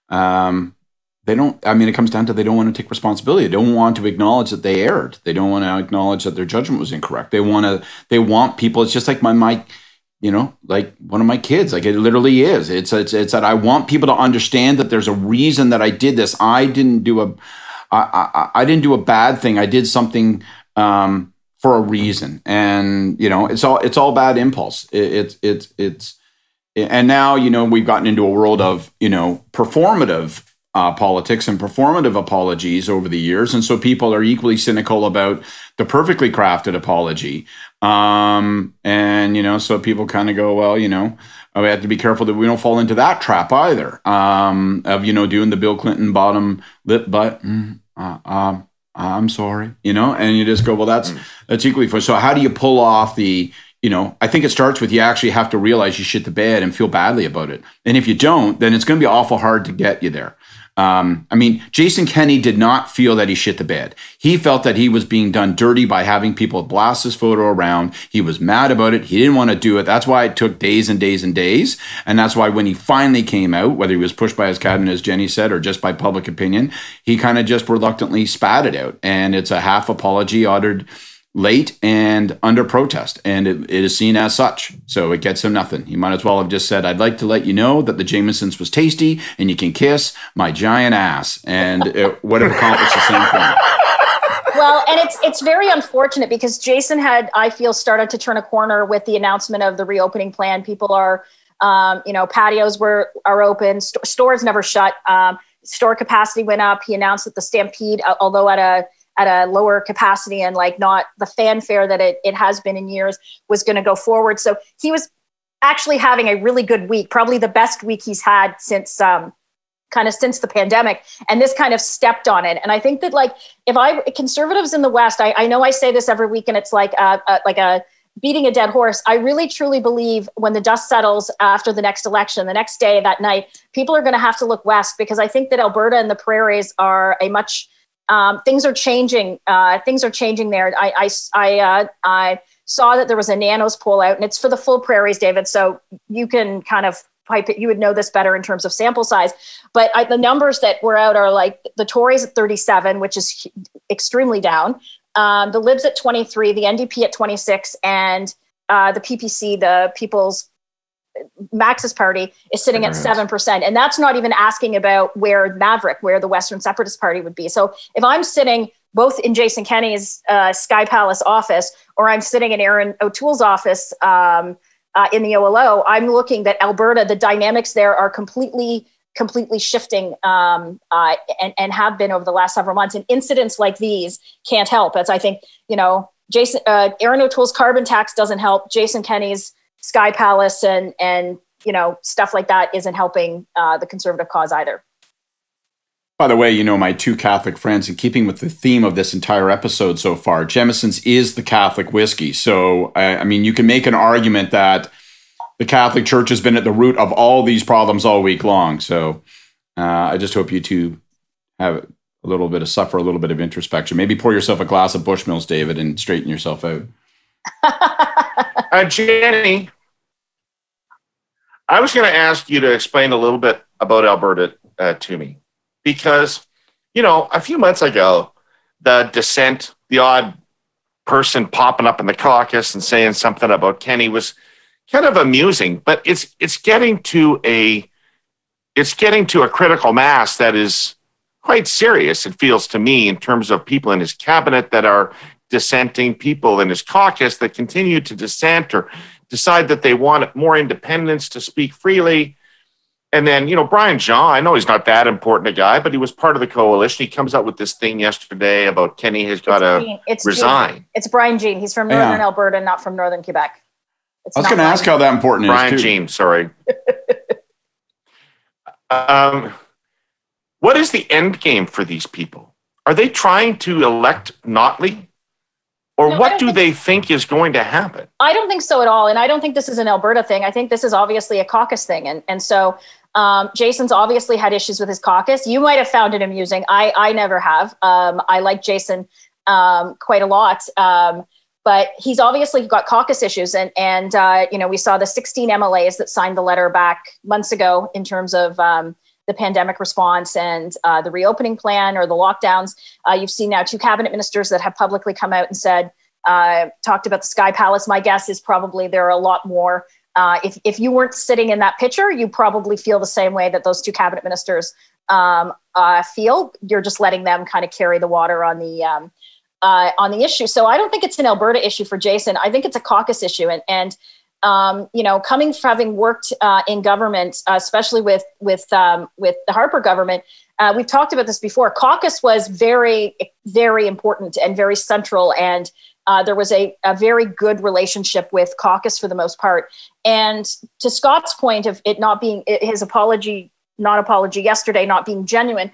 they don't, I mean, it comes down to, they don't want to take responsibility. They don't want to acknowledge that they erred. They don't want to acknowledge that their judgment was incorrect. They want people, it's just like like one of my kids, like it literally is. It's that I want people to understand that there's a reason that I did this. I didn't do a bad thing. I did something, for a reason, and it's all bad impulse. And now we've gotten into a world of performative politics and performative apologies over the years, and so people are equally cynical about the perfectly crafted apology. And so people kind of go, well, we have to be careful that we don't fall into that trap either, of, doing the Bill Clinton bottom lip butt. I'm sorry, and you just go, well, that's equally for. So how do you pull off the, I think it starts with, you actually have to realize you shit the bed and feel badly about it. And if you don't, then it's going to be awful hard to get you there. Jason Kenney did not feel that he shit the bed. He felt that he was being done dirty by having people blast his photo around. He was mad about it. He didn't want to do it. That's why it took days and days and days. And that's why when he finally came out, whether he was pushed by his cabinet, as Jenni said, or just by public opinion, he kind of just reluctantly spat it out. And it's a half apology uttered late and under protest, and it is seen as such. So it gets him nothing. He might as well have just said, I'd like to let you know that the Jameson's was tasty and you can kiss my giant ass, and it would have accomplished the same thing. Well, and it's very unfortunate because Jason had, I feel, started to turn a corner with the announcement of the reopening plan. People are, patios are open, stores never shut, store capacity went up. He announced that the Stampede, although at a lower capacity and like not the fanfare that it has been in years, was going to go forward. So he was actually having a really good week, probably the best week he's had since the pandemic. And this kind of stepped on it. And I think that conservatives in the West, I know I say this every week and it's like a beating a dead horse. I really truly believe when the dust settles after the next election, the next day, that night, people are going to have to look west, because I think that Alberta and the prairies are a much things are changing. Things are changing there. I saw that there was a Nanos poll out, and it's for the full prairies, David. So you can kind of pipe it. You would know this better in terms of sample size. But the numbers that were out are like the Tories at 37, which is extremely down. The Libs at 23, the NDP at 26, and the PPC, the People's Marxist Party, is sitting at 7%. And that's not even asking about where the Western Separatist Party would be. So if I'm sitting both in Jason Kenney's Sky Palace office, or I'm sitting in Aaron O'Toole's office in the OLO, I'm looking that Alberta, the dynamics there are completely shifting and have been over the last several months. And incidents like these can't help. As I think, Aaron O'Toole's carbon tax doesn't help. Jason Kenney's Sky Palace and stuff like that isn't helping the Conservative cause either. By the way, my two Catholic friends, in keeping with the theme of this entire episode so far, Jameson's is the Catholic whiskey. So, you can make an argument that the Catholic Church has been at the root of all these problems all week long. So I just hope you two have a little bit of introspection. Maybe pour yourself a glass of Bushmills, David, and straighten yourself out. Jenni, I was going to ask you to explain a little bit about Alberta to me, because, a few months ago, the dissent, the odd person popping up in the caucus and saying something about Kenney was kind of amusing, but it's getting to a critical mass that is quite serious, it feels to me, in terms of people in his cabinet that are dissenting, people in his caucus that continue to dissent or decide that they want more independence to speak freely. And then, Brian Jean, I know he's not that important a guy, but he was part of the coalition. He comes out with this thing yesterday about Kenney has got to resign. Jean. It's Brian Jean. He's from Northern Alberta, not from Northern Quebec. I was going to ask how that important Brian is, too. Jean, sorry. What is the end game for these people? Are they trying to elect Notley? Or what do they think is going to happen? I don't think so at all. And I don't think this is an Alberta thing. I think this is obviously a caucus thing. And so Jason's obviously had issues with his caucus. You might have found it amusing. I never have. I like Jason quite a lot. But he's obviously got caucus issues. And we saw the 16 MLAs that signed the letter back months ago in terms of the pandemic response and the reopening plan or the lockdowns. You've seen now 2 cabinet ministers that have publicly come out and said, talked about the Sky Palace. My guess is probably there are a lot more. If you weren't sitting in that picture, you probably feel the same way that those 2 cabinet ministers feel. You're just letting them kind of carry the water on the issue. So I don't think it's an Alberta issue for Jason. I think it's a caucus issue. And coming from having worked in government, especially with the Harper government, we've talked about this before. Caucus was very, very important and very central. And there was a very good relationship with caucus for the most part. And to Scott's point of it not being his apology yesterday not being genuine,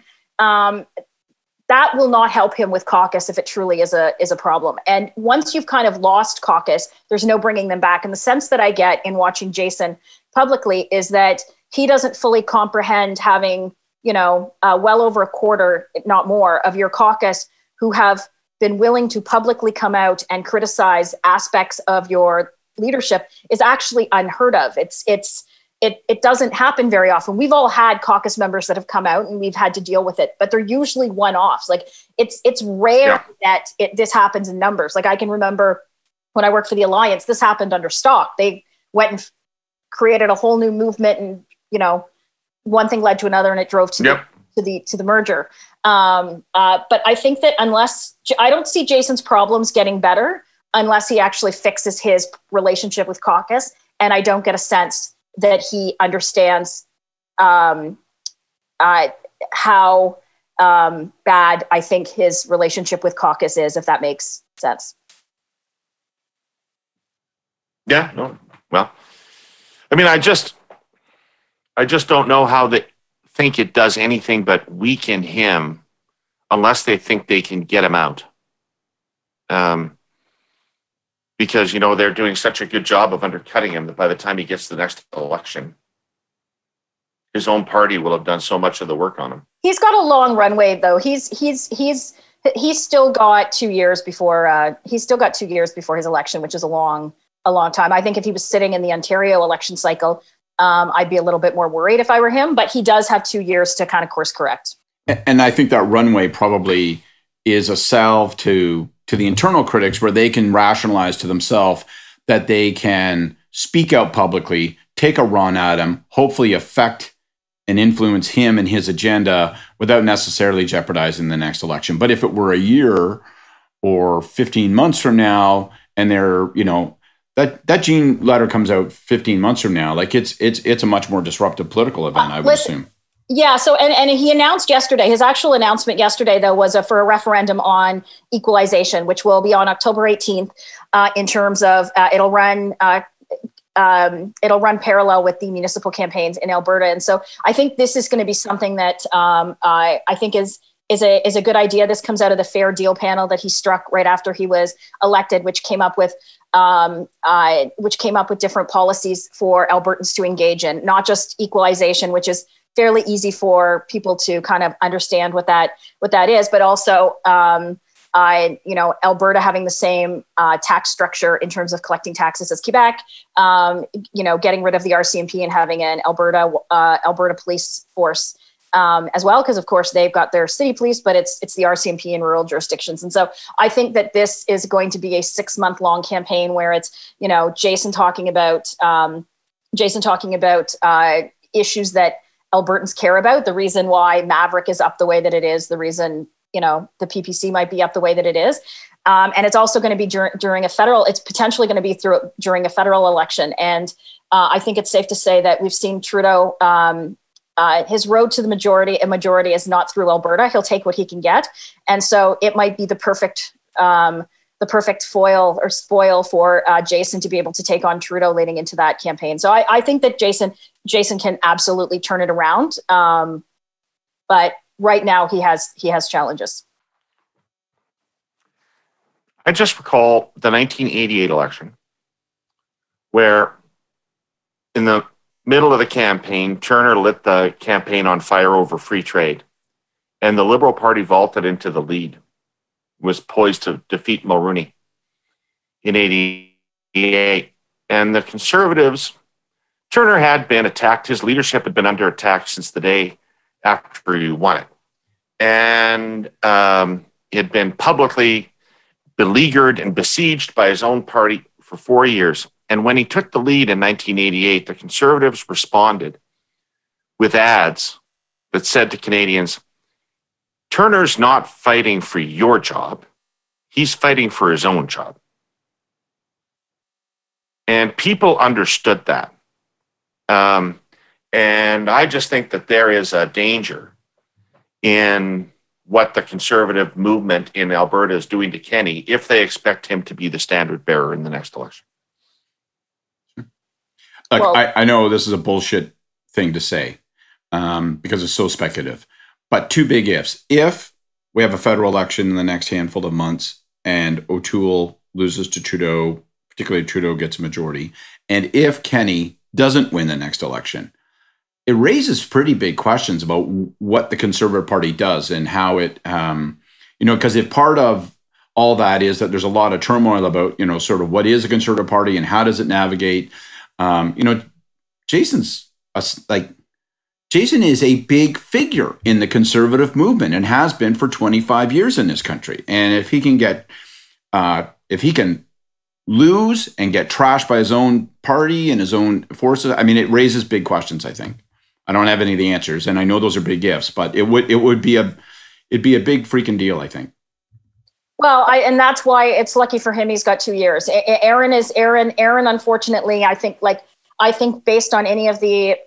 that will not help him with caucus if it truly is a problem. And once you've kind of lost caucus, there's no bringing them back. And the sense that I get in watching Jason publicly is that he doesn't fully comprehend having, well over a quarter, if not more, of your caucus who have been willing to publicly come out and criticize aspects of your leadership is actually unheard of. It doesn't happen very often. We've all had caucus members that have come out and we've had to deal with it, but they're usually one-offs. Like it's rare that this happens in numbers. Like I can remember when I worked for the Alliance, this happened under Stock. They went and created a whole new movement, and one thing led to another, and it drove to the merger. But I think that I don't see Jason's problems getting better unless he actually fixes his relationship with caucus, and I don't get a sense that he understands how bad I think his relationship with caucus is, if that makes sense. Yeah, no, well, I mean, I just don't know how they think it does anything but weaken him unless they think they can get him out. Because, they're doing such a good job of undercutting him that by the time he gets to the next election, his own party will have done so much of the work on him. He's got a long runway, though. He's still got 2 years before his election, which is a long time. I think if he was sitting in the Ontario election cycle, I'd be a little bit more worried if I were him, but he does have 2 years to kind of course correct. And I think that runway probably is a salve to the internal critics where they can rationalize to themselves that they can speak out publicly, take a run at him, hopefully affect and influence him and his agenda without necessarily jeopardizing the next election. But if it were a year or 15 months from now, and they're, that Jean letter comes out 15 months from now, like it's a much more disruptive political event, I would assume. Yeah. So, and he announced yesterday, his actual announcement yesterday, though, was for a referendum on equalization, which will be on October 18th, in terms of it'll run parallel with the municipal campaigns in Alberta. And so I think this is going to be something that I think is a good idea. This comes out of the Fair Deal panel that he struck right after he was elected, which came up with different policies for Albertans to engage in, not just equalization, which is fairly easy for people to kind of understand what that is, but also, Alberta having the same tax structure in terms of collecting taxes as Quebec, getting rid of the RCMP and having an Alberta police force as well, because of course they've got their city police, but it's the RCMP in rural jurisdictions. And so I think that this is going to be a 6-month long campaign where it's, Jason talking about issues that Albertans care about, the reason why Maverick is up the way that it is, the reason, the PPC might be up the way that it is. And it's also going to be it's potentially going to be during a federal election. And I think it's safe to say that we've seen Trudeau, his road to the majority is not through Alberta. He'll take what he can get. And so it might be the perfect foil or spoil for Jason to be able to take on Trudeau leading into that campaign. So I think that Jason can absolutely turn it around. But right now he has challenges. I just recall the 1988 election where in the middle of the campaign, Turner lit the campaign on fire over free trade, and the Liberal Party vaulted into the lead, was poised to defeat Mulroney in 88. And the Conservatives, Turner had been attacked. His leadership had been under attack since the day after he won it. And he had been publicly beleaguered and besieged by his own party for 4 years. And when he took the lead in 1988, the Conservatives responded with ads that said to Canadians, Turner's not fighting for your job. He's fighting for his own job. And people understood that. And I just think that there is a danger in what the Conservative movement in Alberta is doing to Kenney if they expect him to be the standard bearer in the next election. Look, well, I know this is a bullshit thing to say because it's so speculative, but two big ifs. If we have a federal election in the next handful of months and O'Toole loses to Trudeau, particularly Trudeau gets a majority, and if Kenney doesn't win the next election, it raises pretty big questions about what the Conservative Party does and how it, because if part of all that is that there's a lot of turmoil about, sort of what is a Conservative Party and how does it navigate. Jason is a big figure in the Conservative movement and has been for 25 years in this country. And if he can lose and get trashed by his own party and his own forces, it raises big questions, I think. I don't have any of the answers, and I know those are big ifs, but it'd be a big freaking deal, I think. Well, and that's why it's lucky for him. He's got 2 years. Aaron, unfortunately, I think based on any of the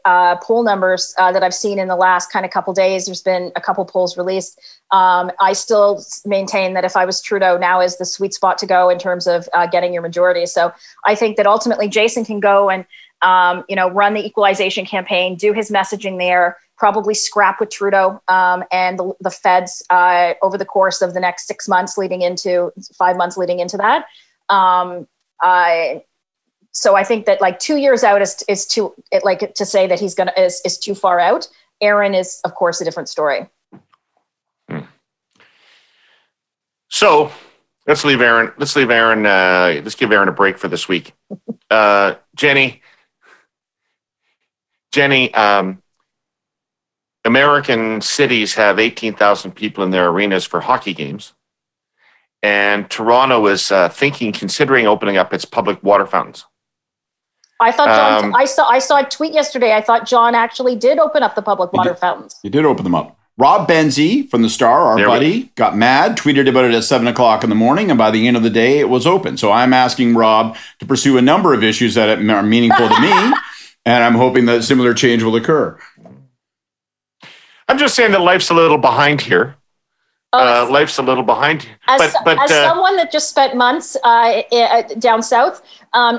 poll numbers that I've seen in the last kind of couple days, there's been a couple polls released. I still maintain that if I was Trudeau, now is the sweet spot to go in terms of getting your majority. So I think that ultimately Jason can go and run the equalization campaign, do his messaging there, probably scrap with Trudeau and the feds over the course of the next 5 months leading into that. So I think that 2 years out is too, to say that he's is too far out. Aaron is, of course, a different story. So let's leave Aaron. Let's give Aaron a break for this week. Jenni, American cities have 18,000 people in their arenas for hockey games. And Toronto is considering opening up its public water fountains. I thought John, I saw a tweet yesterday. I thought John actually did open up the public water fountains. He did open them up. Rob Benzie from the Star, our buddy, got mad, tweeted about it at 7:00 in the morning, and by the end of the day, it was open. So I'm asking Rob to pursue a number of issues that are meaningful to me, and I'm hoping that similar change will occur. I'm just saying that life's a little behind here. Life's a little behind. As someone that just spent months down south,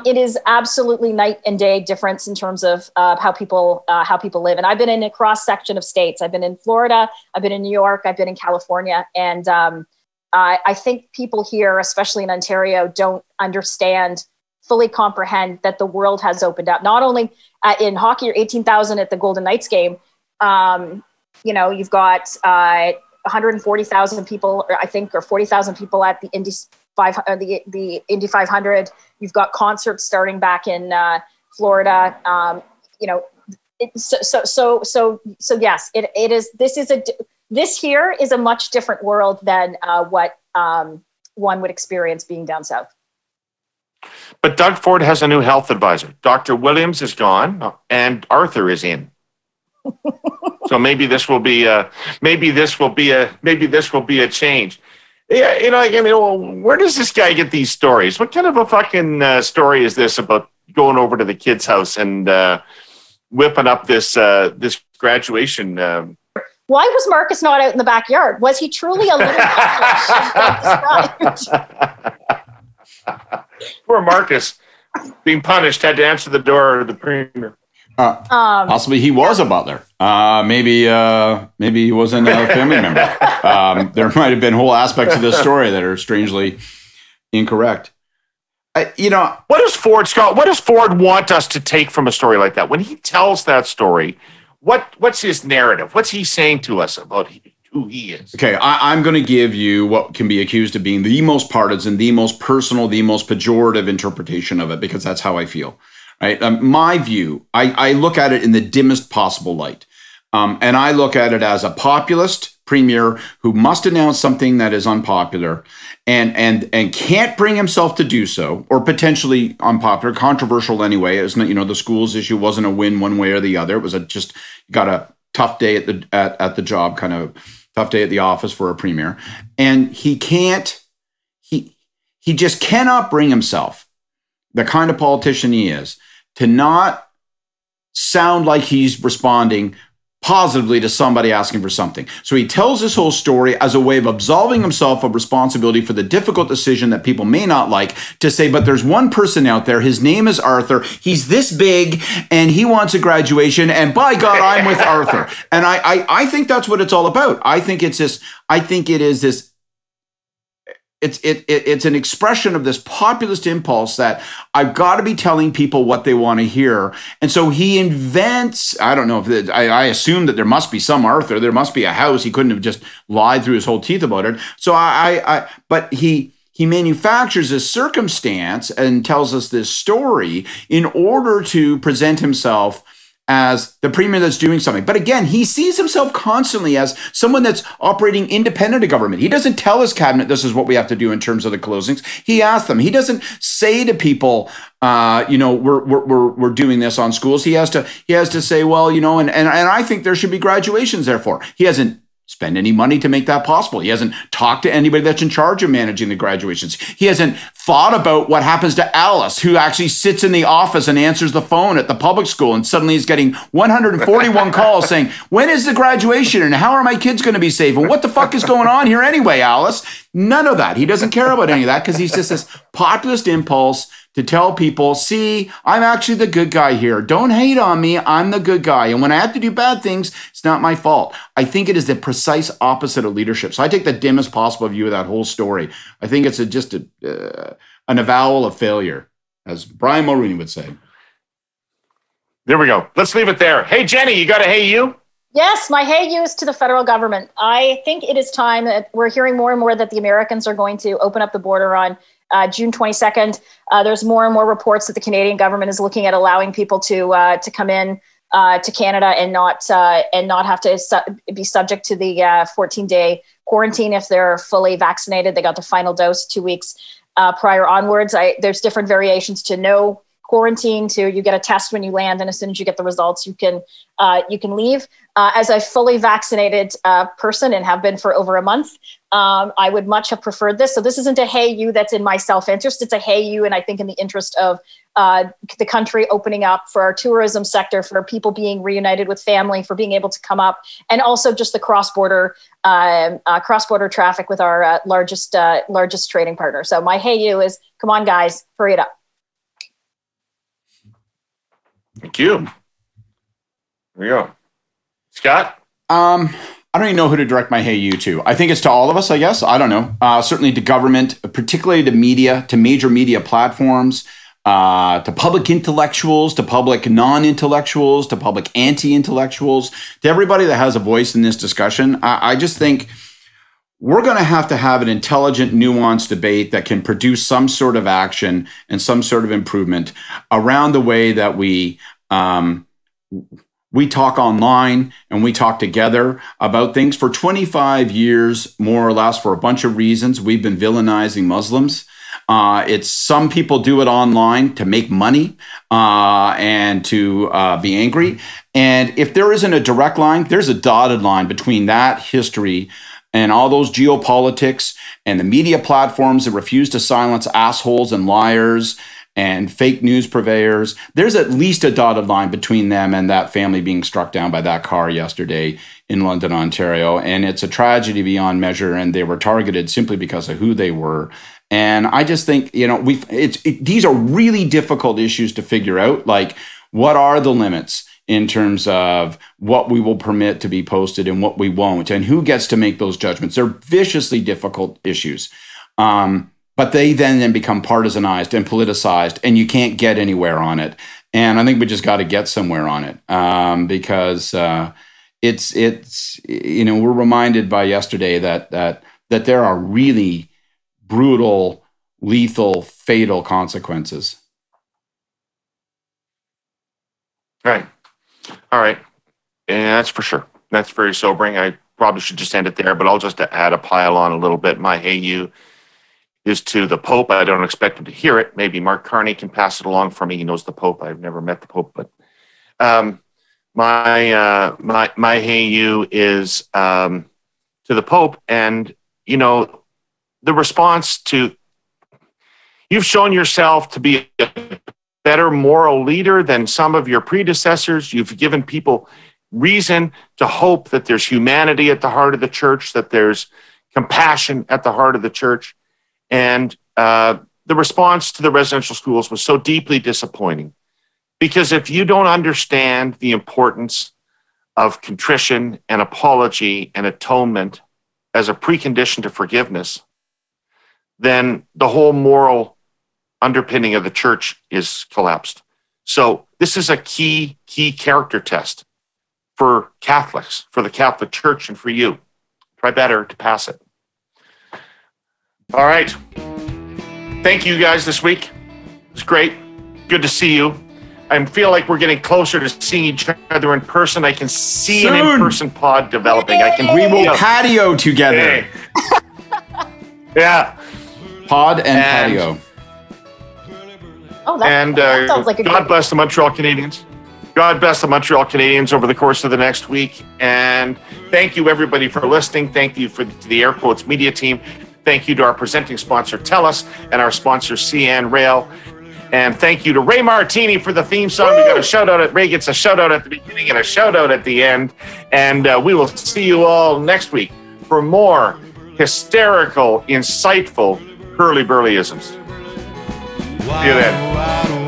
it is absolutely night and day difference in terms of how people live. And I've been in a cross section of states. I've been in Florida, I've been in New York, I've been in California, and I think people here, especially in Ontario, don't fully comprehend that the world has opened up. Not only in hockey, or 18,000 at the Golden Knights game. You've got 140,000 people, I think, or 40,000 people at the Indy 500. You've got concerts starting back in Florida. So yes, it is. This here is a much different world than what one would experience being down south. But Doug Ford has a new health advisor. Dr. Williams is gone, and Arthur is in. So maybe this will be a change. Yeah, where does this guy get these stories? What kind of a fucking story is this about going over to the kid's house and whipping up this graduation? Why was Marcus not out in the backyard? Was he truly a little Poor Marcus, being punished, had to answer the door of the Premier. Possibly he was a butler. Maybe he wasn't a family member. There might have been whole aspects of this story that are strangely incorrect. What does Ford, Scott? What does Ford want us to take from a story like that? When he tells that story, what's his narrative? What's he saying to us about who he is? Okay, I'm going to give you what can be accused of being the most partisan, the most personal, the most pejorative interpretation of it, because that's how I feel. Right? My view, I look at it in the dimmest possible light. And I look at it as a populist premier who must announce something that is unpopular and can't bring himself to do so, or potentially unpopular, controversial anyway. It's not, the schools issue wasn't a win one way or the other. It was got a tough day at the job, kind of tough day at the office for a premier. And he just cannot bring himself, the kind of politician he is, to not sound like he's responding positively to somebody asking for something. So he tells this whole story as a way of absolving himself of responsibility for the difficult decision that people may not like, to say, but there's one person out there, his name is Arthur, he's this big, and he wants a graduation, and by God, I'm with Arthur. And I think that's what it's all about. I think it is this, it's an expression of this populist impulse that I've got to be telling people what they want to hear. And so he invents, I don't know if I assume that there must be some Arthur, there must be a house. He couldn't have just lied through his whole teeth about it. So but he manufactures this circumstance and tells us this story in order to present himself as the premier that's doing something. But again, he sees himself constantly as someone that's operating independent of government. He doesn't tell his cabinet, this is what we have to do in terms of the closings. He asks them. He doesn't say to people, we're doing this on schools. He has to say, well, and I think there should be graduations, therefore. He hasn't spend any money to make that possible. He hasn't talked to anybody that's in charge of managing the graduations. He hasn't thought about what happens to Alice, who actually sits in the office and answers the phone at the public school, and suddenly he's getting 141 calls saying, when is the graduation and how are my kids going to be safe? And what the fuck is going on here anyway, Alice? None of that. He doesn't care about any of that because he's just this populist impulse to tell people, see, I'm actually the good guy here. Don't hate on me. I'm the good guy. And when I have to do bad things, it's not my fault. I think it is the precise opposite of leadership. So I take the dimmest possible view of that whole story. I think it's just an avowal of failure, as Brian Mulroney would say. There we go. Let's leave it there. Hey, Jenni, you got a hey you? Yes, my hey you is to the federal government. I think it is time that we're hearing more and more that the Americans are going to open up the border on June 22nd. There's more and more reports that the Canadian government is looking at allowing people to come in to Canada and not have to be subject to the 14-day quarantine if they're fully vaccinated. They got their final dose 2 weeks prior onwards. There's different variations to no quarantine, to you get a test when you land, and as soon as you get the results, you can leave. As a fully vaccinated person and have been for over a month, I would much have preferred this. So this isn't a hey you that's in my self-interest. It's a hey you, and I think in the interest of the country opening up, for our tourism sector, for people being reunited with family, for being able to come up, and also just the cross-border traffic with our largest trading partner. So my hey you is, come on guys, hurry it up. Thank you. There you go. Scott? I don't even know who to direct my hey you to. I think it's to all of us, I guess. I don't know. Certainly to government, particularly to media, to major media platforms, to public intellectuals, to public non-intellectuals, to public anti-intellectuals, to everybody that has a voice in this discussion. I just think we're going to have an intelligent, nuanced debate that can produce some sort of action and some sort of improvement around the way that we talk online and we talk together about things. For 25 years, more or less, for a bunch of reasons, we've been villainizing Muslims. Some people do it online to make money and to be angry. And if there isn't a direct line, there's a dotted line between that history and all those geopolitics and the media platforms that refuse to silence assholes and liars and fake news purveyors. There's at least a dotted line between them and that family being struck down by that car yesterday in London, Ontario. And it's a tragedy beyond measure. And they were targeted simply because of who they were. And I just think, these are really difficult issues to figure out. Like, what are the limits in terms of what we will permit to be posted and what we won't, and who gets to make those judgments? They're viciously difficult issues. But they then become partisanized and politicized, and you can't get anywhere on it. And I think we just got to get somewhere on it because we're reminded by yesterday that there are really brutal, lethal, fatal consequences. Right. All right. Yeah, that's for sure. That's very sobering. I probably should just end it there, but I'll just add a pile on a little bit. My hey you is to the Pope. I don't expect him to hear it. Maybe Mark Carney can pass it along for me. He knows the Pope. I've never met the Pope, but my hey you is to the Pope, and the response to, you've shown yourself to be a better moral leader than some of your predecessors. You've given people reason to hope that there's humanity at the heart of the church, that there's compassion at the heart of the church. And the response to the residential schools was so deeply disappointing, because if you don't understand the importance of contrition and apology and atonement as a precondition to forgiveness, then the whole moral underpinning of the church is collapsed. So this is a key character test for Catholics, for the Catholic Church, and for you. Try better to pass it. All right. Thank you guys this week. It was great. Good to see you. I feel like we're getting closer to seeing each other in person. I can see an in-person pod developing. We will patio together. Hey. Yeah. Pod and patio. Oh, that sounds like a God bless the Montreal Canadiens. God bless the Montreal Canadiens over the course of the next week. And thank you, everybody, for listening. Thank you to the Air Quotes media team. Thank you to our presenting sponsor, Telus, and our sponsor, CN Rail. And thank you to Ray Martini for the theme song. We got a shout out Ray gets a shout out at the beginning and a shout out at the end. And we will see you all next week for more hysterical, insightful Herle Burlyisms. See you then.